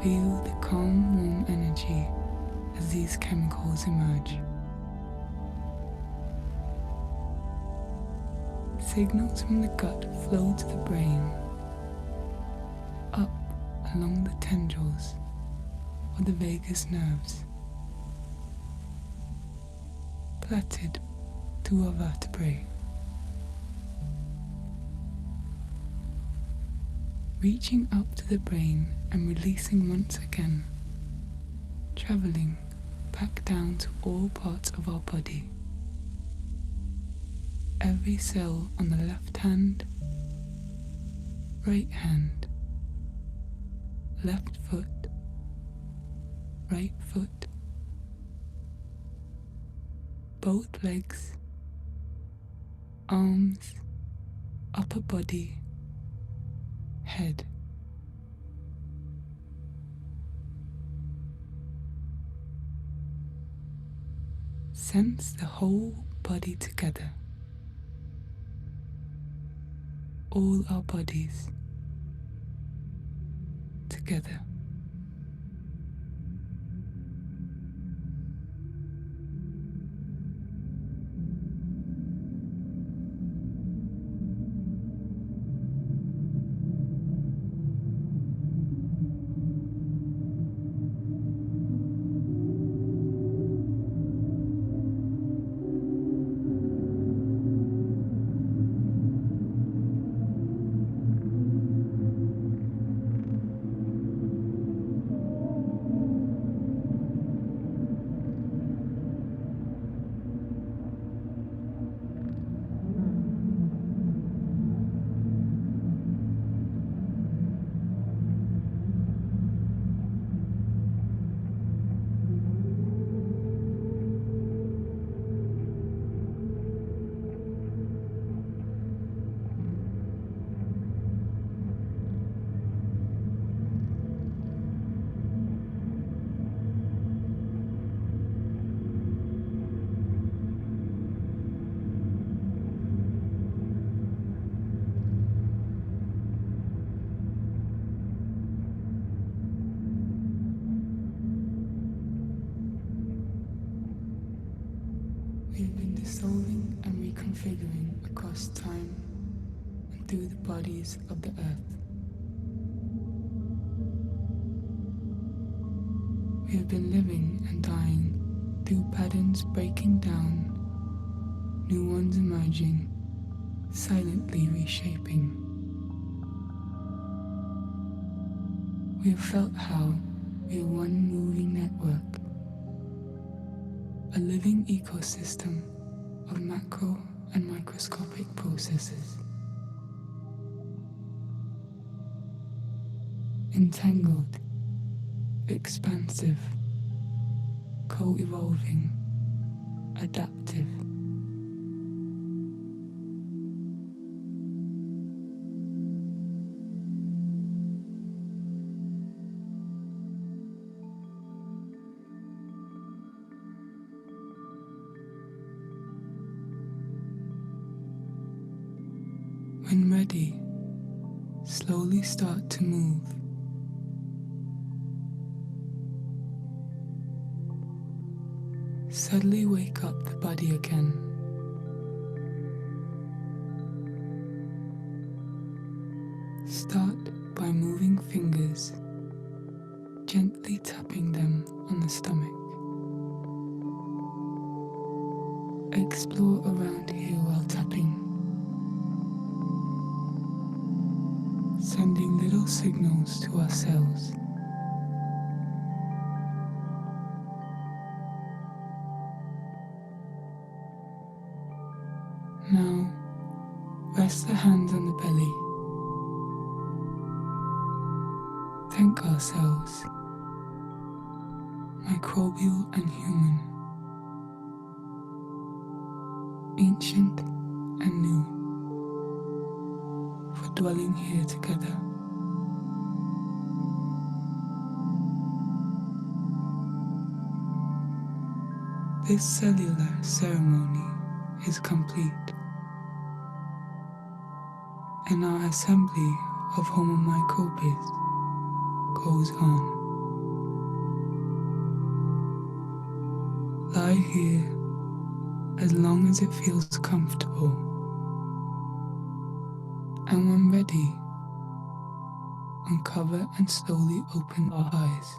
Feel the calm, warm energy as these chemicals emerge. Signals from the gut flow to the brain, up along the tendrils of the vagus nerves, plaited through our vertebrae, reaching up to the brain and releasing once again, traveling back down to all parts of our body. Every cell on the left hand, right hand, left foot, right foot, both legs, arms, upper body, head. Sense the whole body together. All our bodies together. We've been dissolving and reconfiguring across time and through the bodies of the earth. We have been living and dying through patterns breaking down, new ones emerging, silently reshaping. We have felt how we are one moving network, a living ecosystem of macro and microscopic processes, entangled, expansive, co-evolving, adaptive. When ready, slowly start to move. Suddenly wake up the body again. Start by moving fingers, gently tapping them on the stomach. Explore around here while tapping, sending little signals to our cells. Now, rest the hands on the belly. Thank ourselves, microbial and human, ancient and new, for dwelling here together. This cellular ceremony is complete, and our assembly of Homo microbes goes on. Lie here as long as it feels comfortable, and when ready, uncover and slowly open our eyes.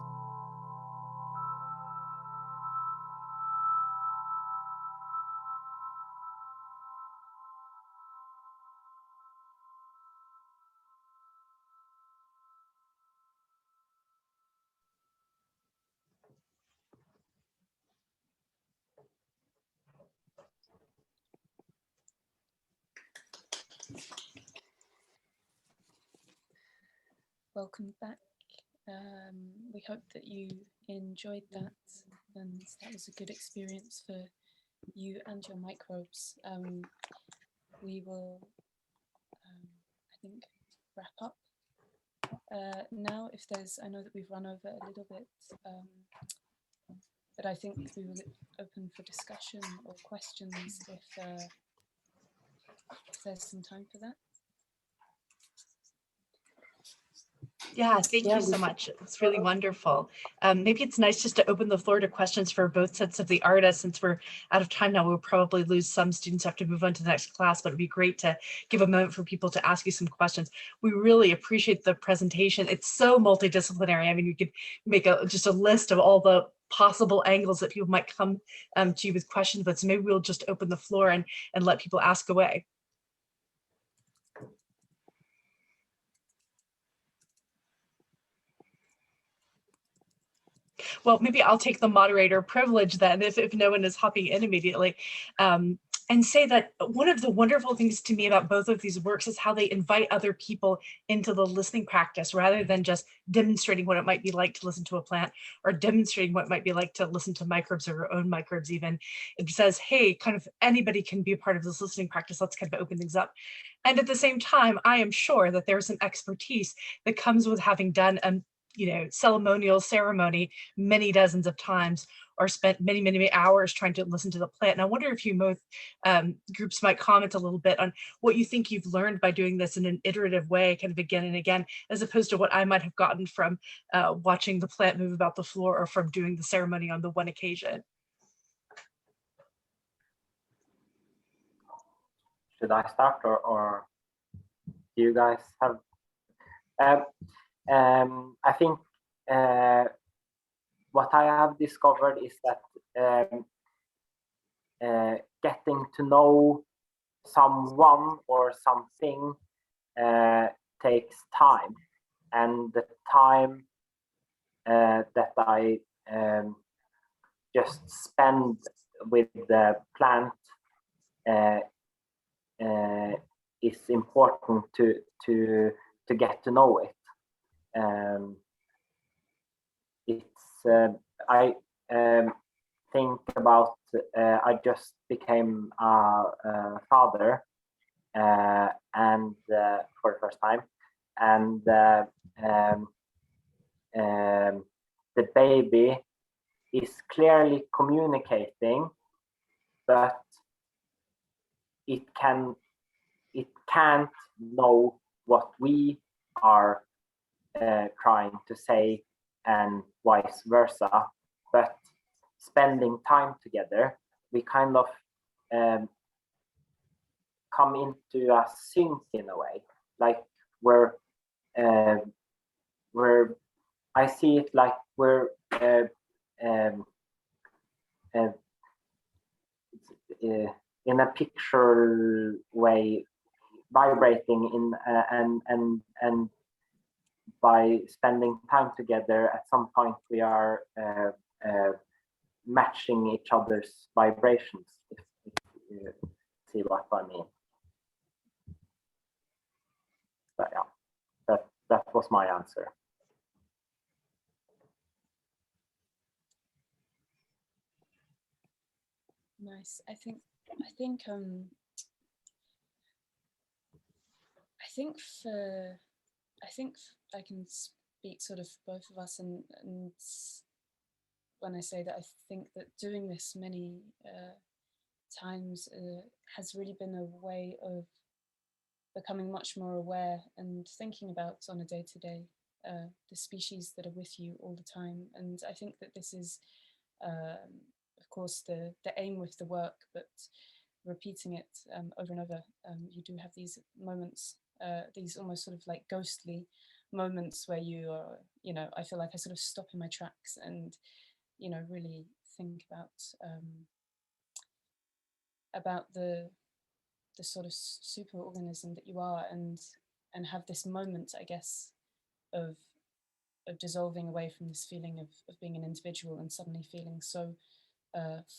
Welcome back. We hope that you enjoyed that, and that was a good experience for you and your microbes. We will, I think, wrap up now. If there's, I know that we've run over a little bit, but I think we will open for discussion or questions if there's some time for that. Yeah, thank you so much. It's really wonderful. Maybe it's nice just to open the floor to questions for both sets of the artists. Since we're out of time now, we'll probably lose some students, have to move on to the next class, but it'd be great to give a moment for people to ask you some questions. We really appreciate the presentation. It's so multidisciplinary. I mean, you could make just a list of all the possible angles that people might come to you with questions, but so maybe we'll just open the floor and let people ask away. Well, maybe I'll take the moderator privilege then, if no one is hopping in immediately, and say that one of the wonderful things to me about both of these works is how they invite other people into the listening practice, rather than just demonstrating what it might be like to listen to a plant, or demonstrating what it might be like to listen to microbes or your own microbes even. It says, hey, kind of anybody can be a part of this listening practice. Let's kind of open things up. And at the same time, I am sure that there's an expertise that comes with having done ceremonial ceremony many dozens of times, or spent many, many hours trying to listen to the plant. And I wonder if you both groups might comment a little bit on what you think you've learned by doing this in an iterative way, kind of again and again, as opposed to what I might have gotten from watching the plant move about the floor, or from doing the ceremony on the one occasion. Should I start, or do you guys have? I think what I have discovered is that getting to know someone or something takes time, and the time that I just spend with the plant is important to get to know it. I think about I just became a father, and for the first time, and the baby is clearly communicating, but it can't know what we are trying to say, and vice versa. But spending time together, we kind of come into a sync in a way, like we're I see it like we're in a picture way, vibrating in and by spending time together, at some point we are matching each other's vibrations, if you see what I mean. But yeah, that was my answer. Nice. I think I can speak sort of both of us, and when I say that I think that doing this many times has really been a way of becoming much more aware and thinking about on a day-to-day the species that are with you all the time. And I think that this is of course the aim with the work, but repeating it over and over, you do have these moments, these almost sort of like ghostly moments where you are, you know, I feel like I sort of stop in my tracks and, you know, really think about the sort of superorganism that you are, and have this moment, I guess, of dissolving away from this feeling of being an individual and suddenly feeling so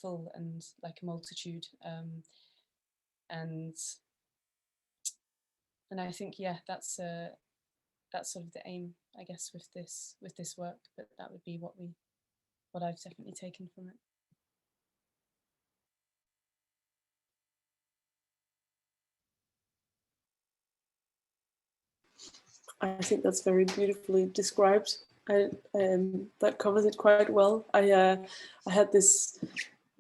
full and like a multitude. And I think, yeah, that's sort of the aim, I guess, with this work. But that would be what I've definitely taken from it. I think that's very beautifully described. That covers it quite well. I had this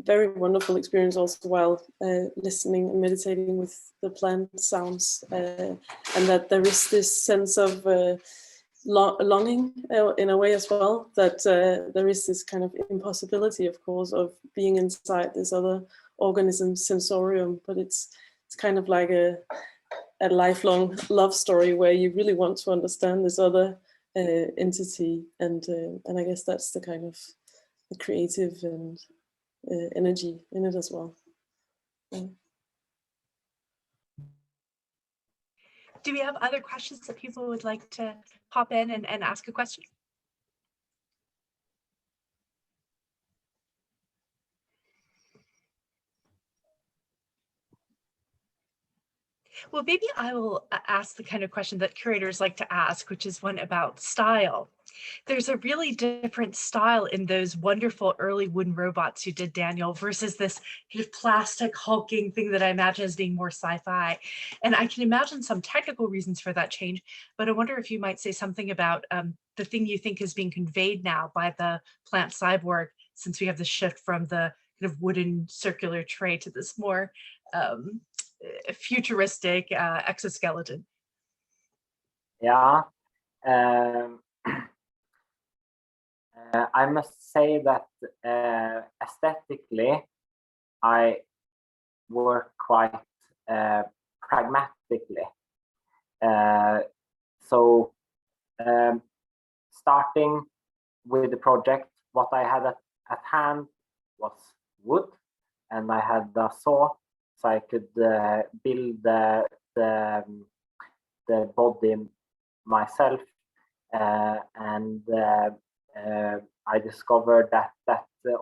very wonderful experience also while listening and meditating with the plant sounds, and that there is this sense of longing in a way as well, that there is this kind of impossibility, of course, of being inside this other organism sensorium, but it's kind of like a lifelong love story where you really want to understand this other entity, and I guess that's the kind of the creative and energy in it as well. Yeah. Do we have other questions that people would like to pop in and ask a question? Well, maybe I will ask the kind of question that curators like to ask, which is one about style. There's a really different style in those wonderful early wooden robots you did, Daniel, versus this kind of plastic hulking thing that I imagine as being more sci-fi. And I can imagine some technical reasons for that change, but I wonder if you might say something about the thing you think is being conveyed now by the Plant Cyborg, since we have the shift from the kind of wooden circular tray to this more futuristic exoskeleton. Yeah. I must say that aesthetically, I work quite pragmatically. So starting with the project, what I had at hand was wood, and I had a saw, so I could build the body myself, and I discovered that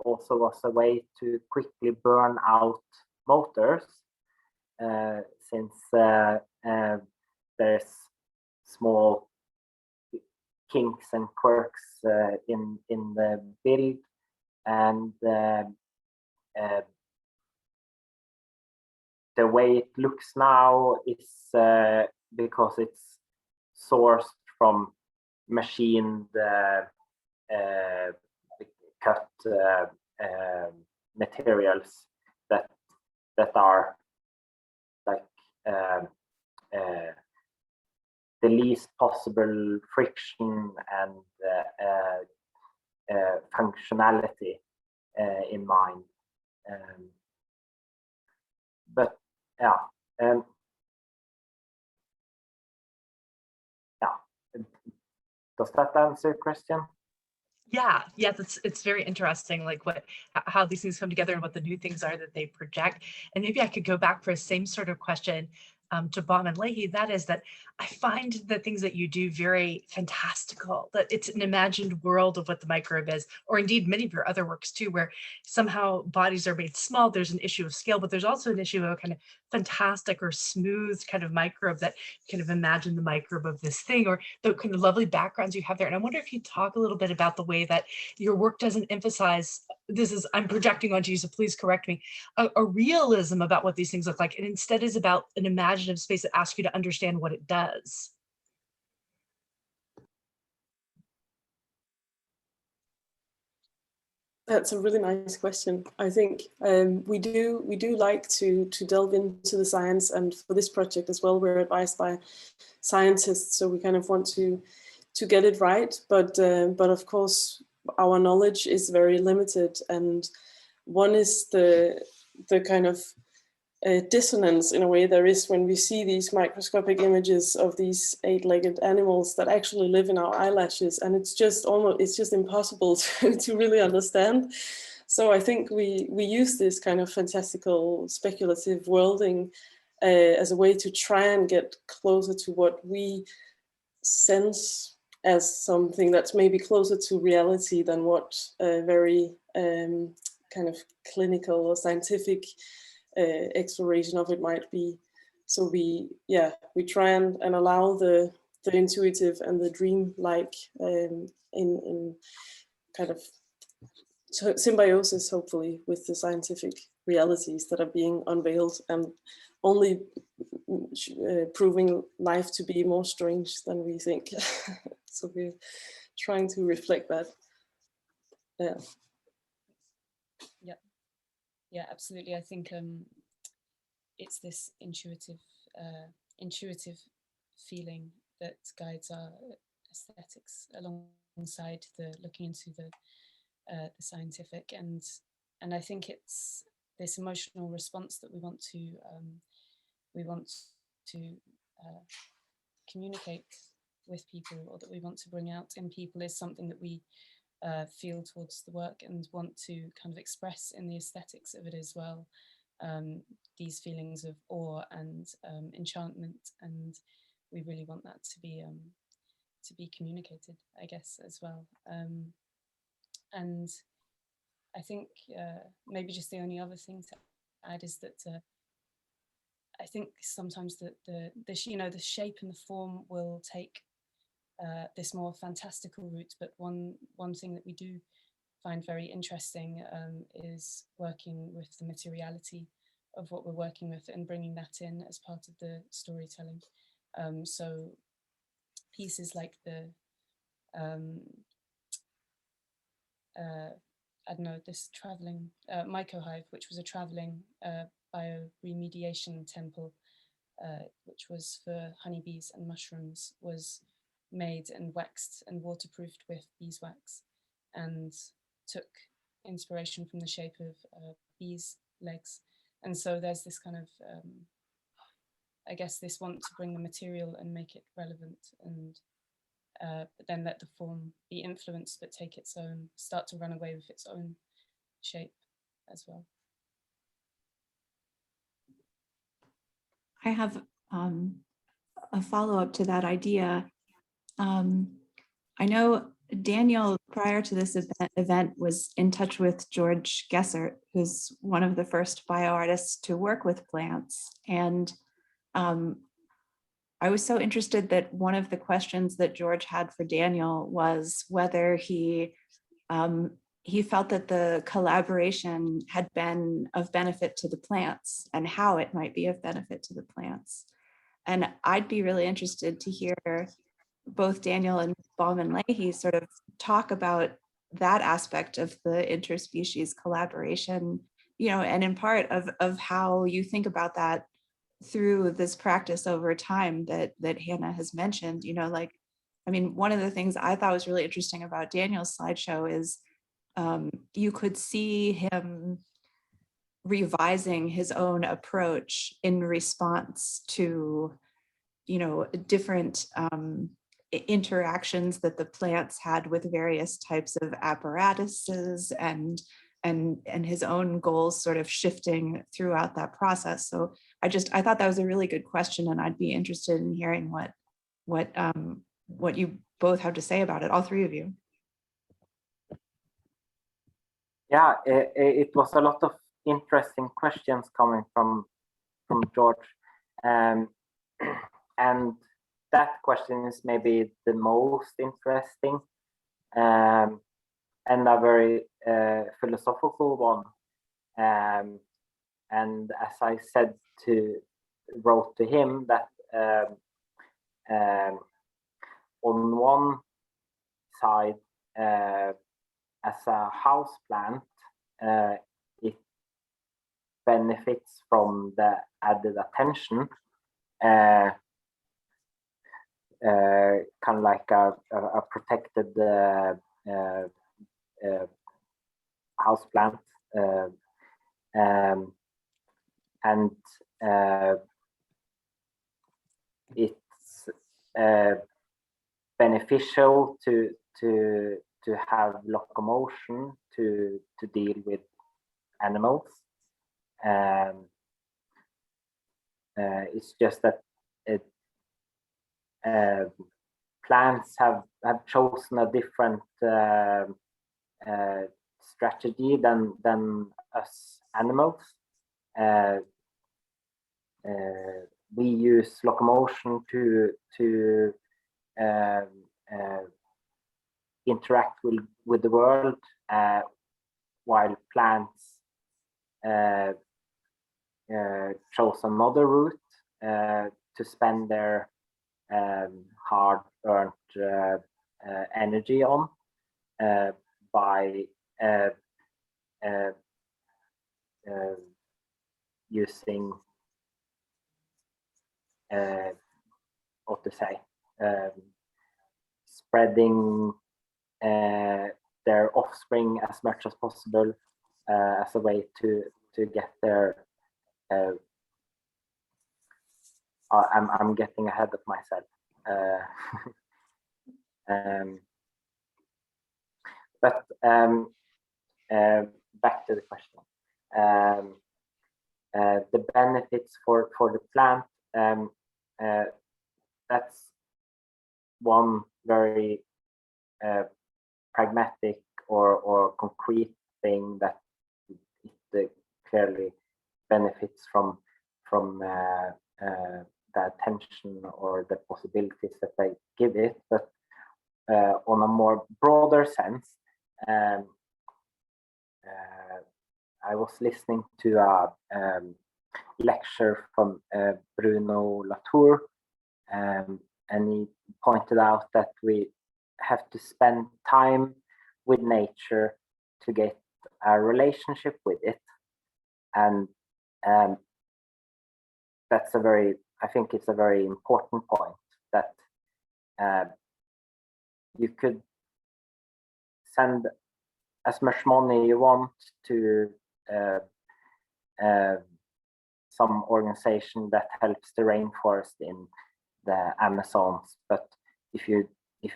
also was a way to quickly burn out motors, since there's small kinks and quirks in the build, and the way it looks now is because it's sourced from machined cut materials that are like the least possible friction and functionality in mind. But yeah, does that answer your question? Yeah, it's very interesting, like how these things come together and what the new things are that they project. And maybe I could go back for the same sort of question to Baum and Leahy, that is that I find the things that you do very fantastical, that it's an imagined world of what the microbe is, or indeed many of your other works too, where somehow bodies are made small. There's an issue of scale, but there's also an issue of a kind of fantastic or smooth kind of microbe, that kind of imagine the microbe of this thing, or the kind of lovely backgrounds you have there. And I wonder if you talk a little bit about the way that your work doesn't emphasize, I'm projecting onto you, so please correct me, a realism about what these things look like, and instead is about an imaginative space that asks you to understand what it does. That's a really nice question. I think we do like to delve into the science, and for this project as well, we're advised by scientists, so we kind of want to get it right. But of course, our knowledge is very limited, and one is the kind of dissonance in a way there is when we see these microscopic images of these 8-legged animals that actually live in our eyelashes, and it's just impossible to really understand. So I think we use this kind of fantastical speculative worlding as a way to try and get closer to what we sense as something that's maybe closer to reality than what very kind of clinical or scientific exploration of it might be. So we try and allow the intuitive and the dream-like in kind of symbiosis, hopefully, with the scientific realities that are being unveiled, and only proving life to be more strange than we think. So we're trying to reflect that. Yeah. Yeah, absolutely. I think it's this intuitive feeling that guides our aesthetics alongside the looking into the scientific, and I think it's this emotional response that we want to communicate with people, or that we want to bring out in people, is something that we feel towards the work and want to kind of express in the aesthetics of it as well. These feelings of awe and enchantment, and we really want that to be communicated, I guess, as well. And I think maybe just the only other thing to add is that I think sometimes the shape and the form will take this more fantastical route, but one thing that we do find very interesting is working with the materiality of what we're working with and bringing that in as part of the storytelling. So pieces like the I don't know, this traveling mycohive, which was a traveling bioremediation temple, which was for honeybees and mushrooms, was made and waxed and waterproofed with beeswax, and took inspiration from the shape of bees' legs. And so there's this kind of, I guess, this want to bring the material and make it relevant, and but then let the form be influenced, but start to run away with its own shape as well. I have a follow-up to that idea. I know Daniel, prior to this event, was in touch with George Gessert, who's one of the first bioartists to work with plants. And I was so interested that one of the questions that George had for Daniel was whether he felt that the collaboration had been of benefit to the plants and how it might be of benefit to the plants. And I'd be really interested to hear both Daniel and Baum and Leahy sort of talk about that aspect of the interspecies collaboration, and in part of how you think about that through this practice over time that Hannah has mentioned. One of the things I thought was really interesting about Daniel's slideshow is you could see him revising his own approach in response to, different interactions that the plants had with various types of apparatuses and and his own goals sort of shifting throughout that process. So I thought that was a really good question, and I'd be interested in hearing what you both have to say about it, all three of you. Yeah, it was a lot of interesting questions coming from George, and that question is maybe the most interesting, and a very philosophical one. And as I wrote to him, that on one side, as a house plant, it benefits from the added attention, kind of like a protected house plant, and it's beneficial to have locomotion to deal with animals. It's just that plants have chosen a different strategy than us animals. We use locomotion to interact with the world, while plants chose another route to spend their hard-earned energy on, by using what to say, spreading their offspring as much as possible, as a way to get their I'm getting ahead of myself. But back to the question. The benefits for the plant, that's one very pragmatic or concrete thing that it clearly benefits from the attention or the possibilities that they give it. But on a more broader sense, I was listening to a lecture from Bruno Latour, and he pointed out that we have to spend time with nature to get a relationship with it, and that's I think it's a very important point, that you could send as much money you want to some organization that helps the rainforest in the Amazons, but if you're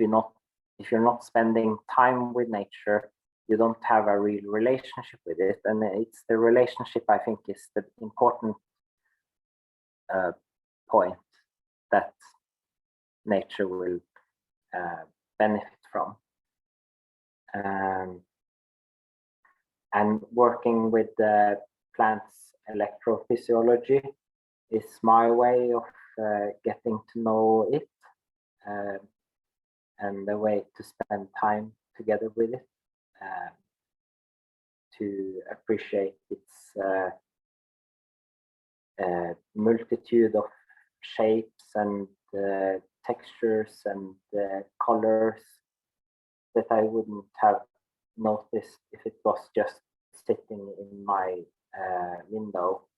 not spending time with nature, you don't have a real relationship with it. And it's the relationship, I think, is the important point that nature will benefit from. And working with the plant's electrophysiology is my way of getting to know it, and the way to spend time together with it, to appreciate its multitude of shapes and textures and colors that I wouldn't have noticed if it was just sitting in my window,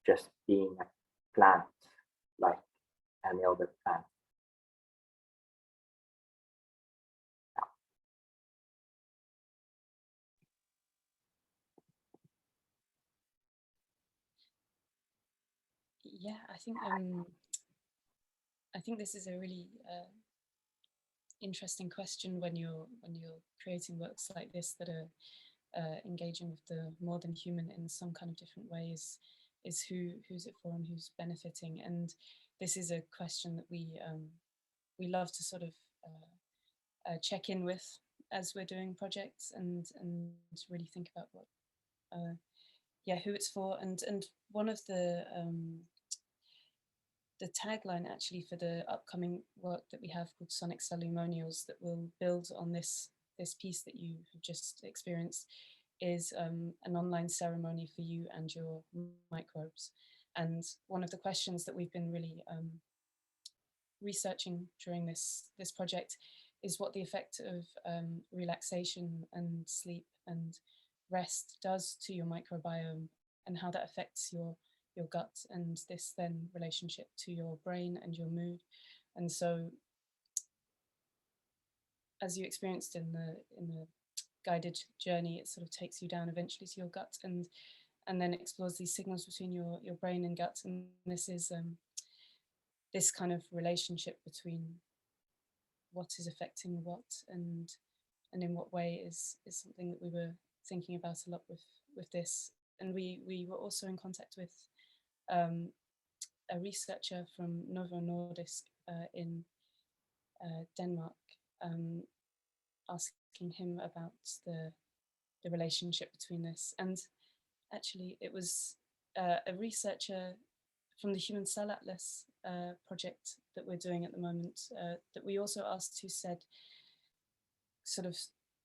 just being a plant like any other plant. Yeah, I think this is a really interesting question when you're creating works like this that are engaging with the more than human in some kind of different way is who's it for and who's benefiting. And this is a question that we love to sort of check in with as we're doing projects, and really think about what who it's for. And one of the tagline actually for the upcoming work that we have called Sonic Ceremonials that will build on this piece that you have just experienced is an online ceremony for you and your microbes. And one of the questions that we've been really researching during this project is what the effect of relaxation and sleep and rest does to your microbiome, and how that affects your gut, and this then relationship to your brain and your mood. And so, as you experienced in the guided journey, it sort of takes you down eventually to your gut, and then explores these signals between your brain and gut. And this is this kind of relationship between what is affecting what and in what way is something that we were thinking about a lot with this. And we were also in contact with a researcher from Novo Nordisk in Denmark, asking him about the relationship between this. And actually it was a researcher from the Human Cell Atlas project that we're doing at the moment that we also asked, who said, sort of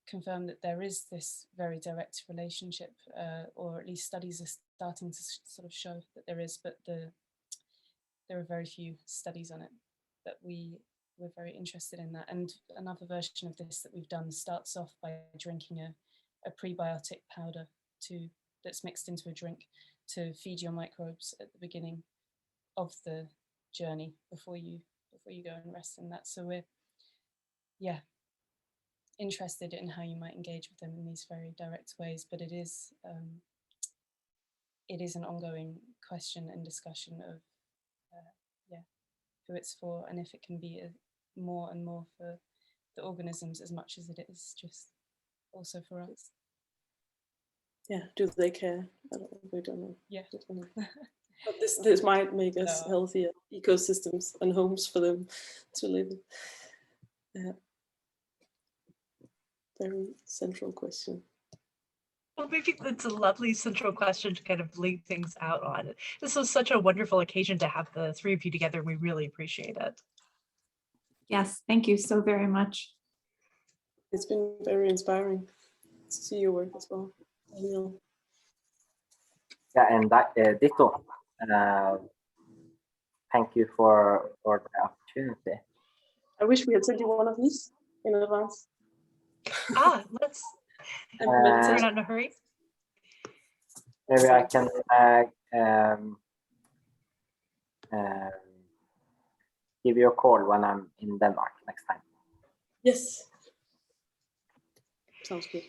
confirm that there is this very direct relationship, or at least studies are starting to sort of show that there is, but there are very few studies on it. But we're very interested in that. And another version of this that we've done starts off by drinking a prebiotic powder that's mixed into a drink to feed your microbes at the beginning of the journey before you go and rest in that. So we're interested in how you might engage with them in these very direct ways, but it is an ongoing question and discussion of who it's for, and if it can be more and more for the organisms as much as it is just also for us. Yeah, do they care? We don't know. Yeah. But this might make us healthier ecosystems and homes for them to live in. Very central question. Well, maybe that's a lovely central question to kind of lead things out on. This was such a wonderful occasion to have the three of you together. We really appreciate it. Yes, thank you so very much. It's been very inspiring to see your work as well, Daniel. Yeah, and that, Ditto, thank you for the opportunity. I wish we had sent you one of these in advance. Let's. We're not in a hurry. Maybe I can give you a call when I'm in Denmark next time. Yes. Sounds good.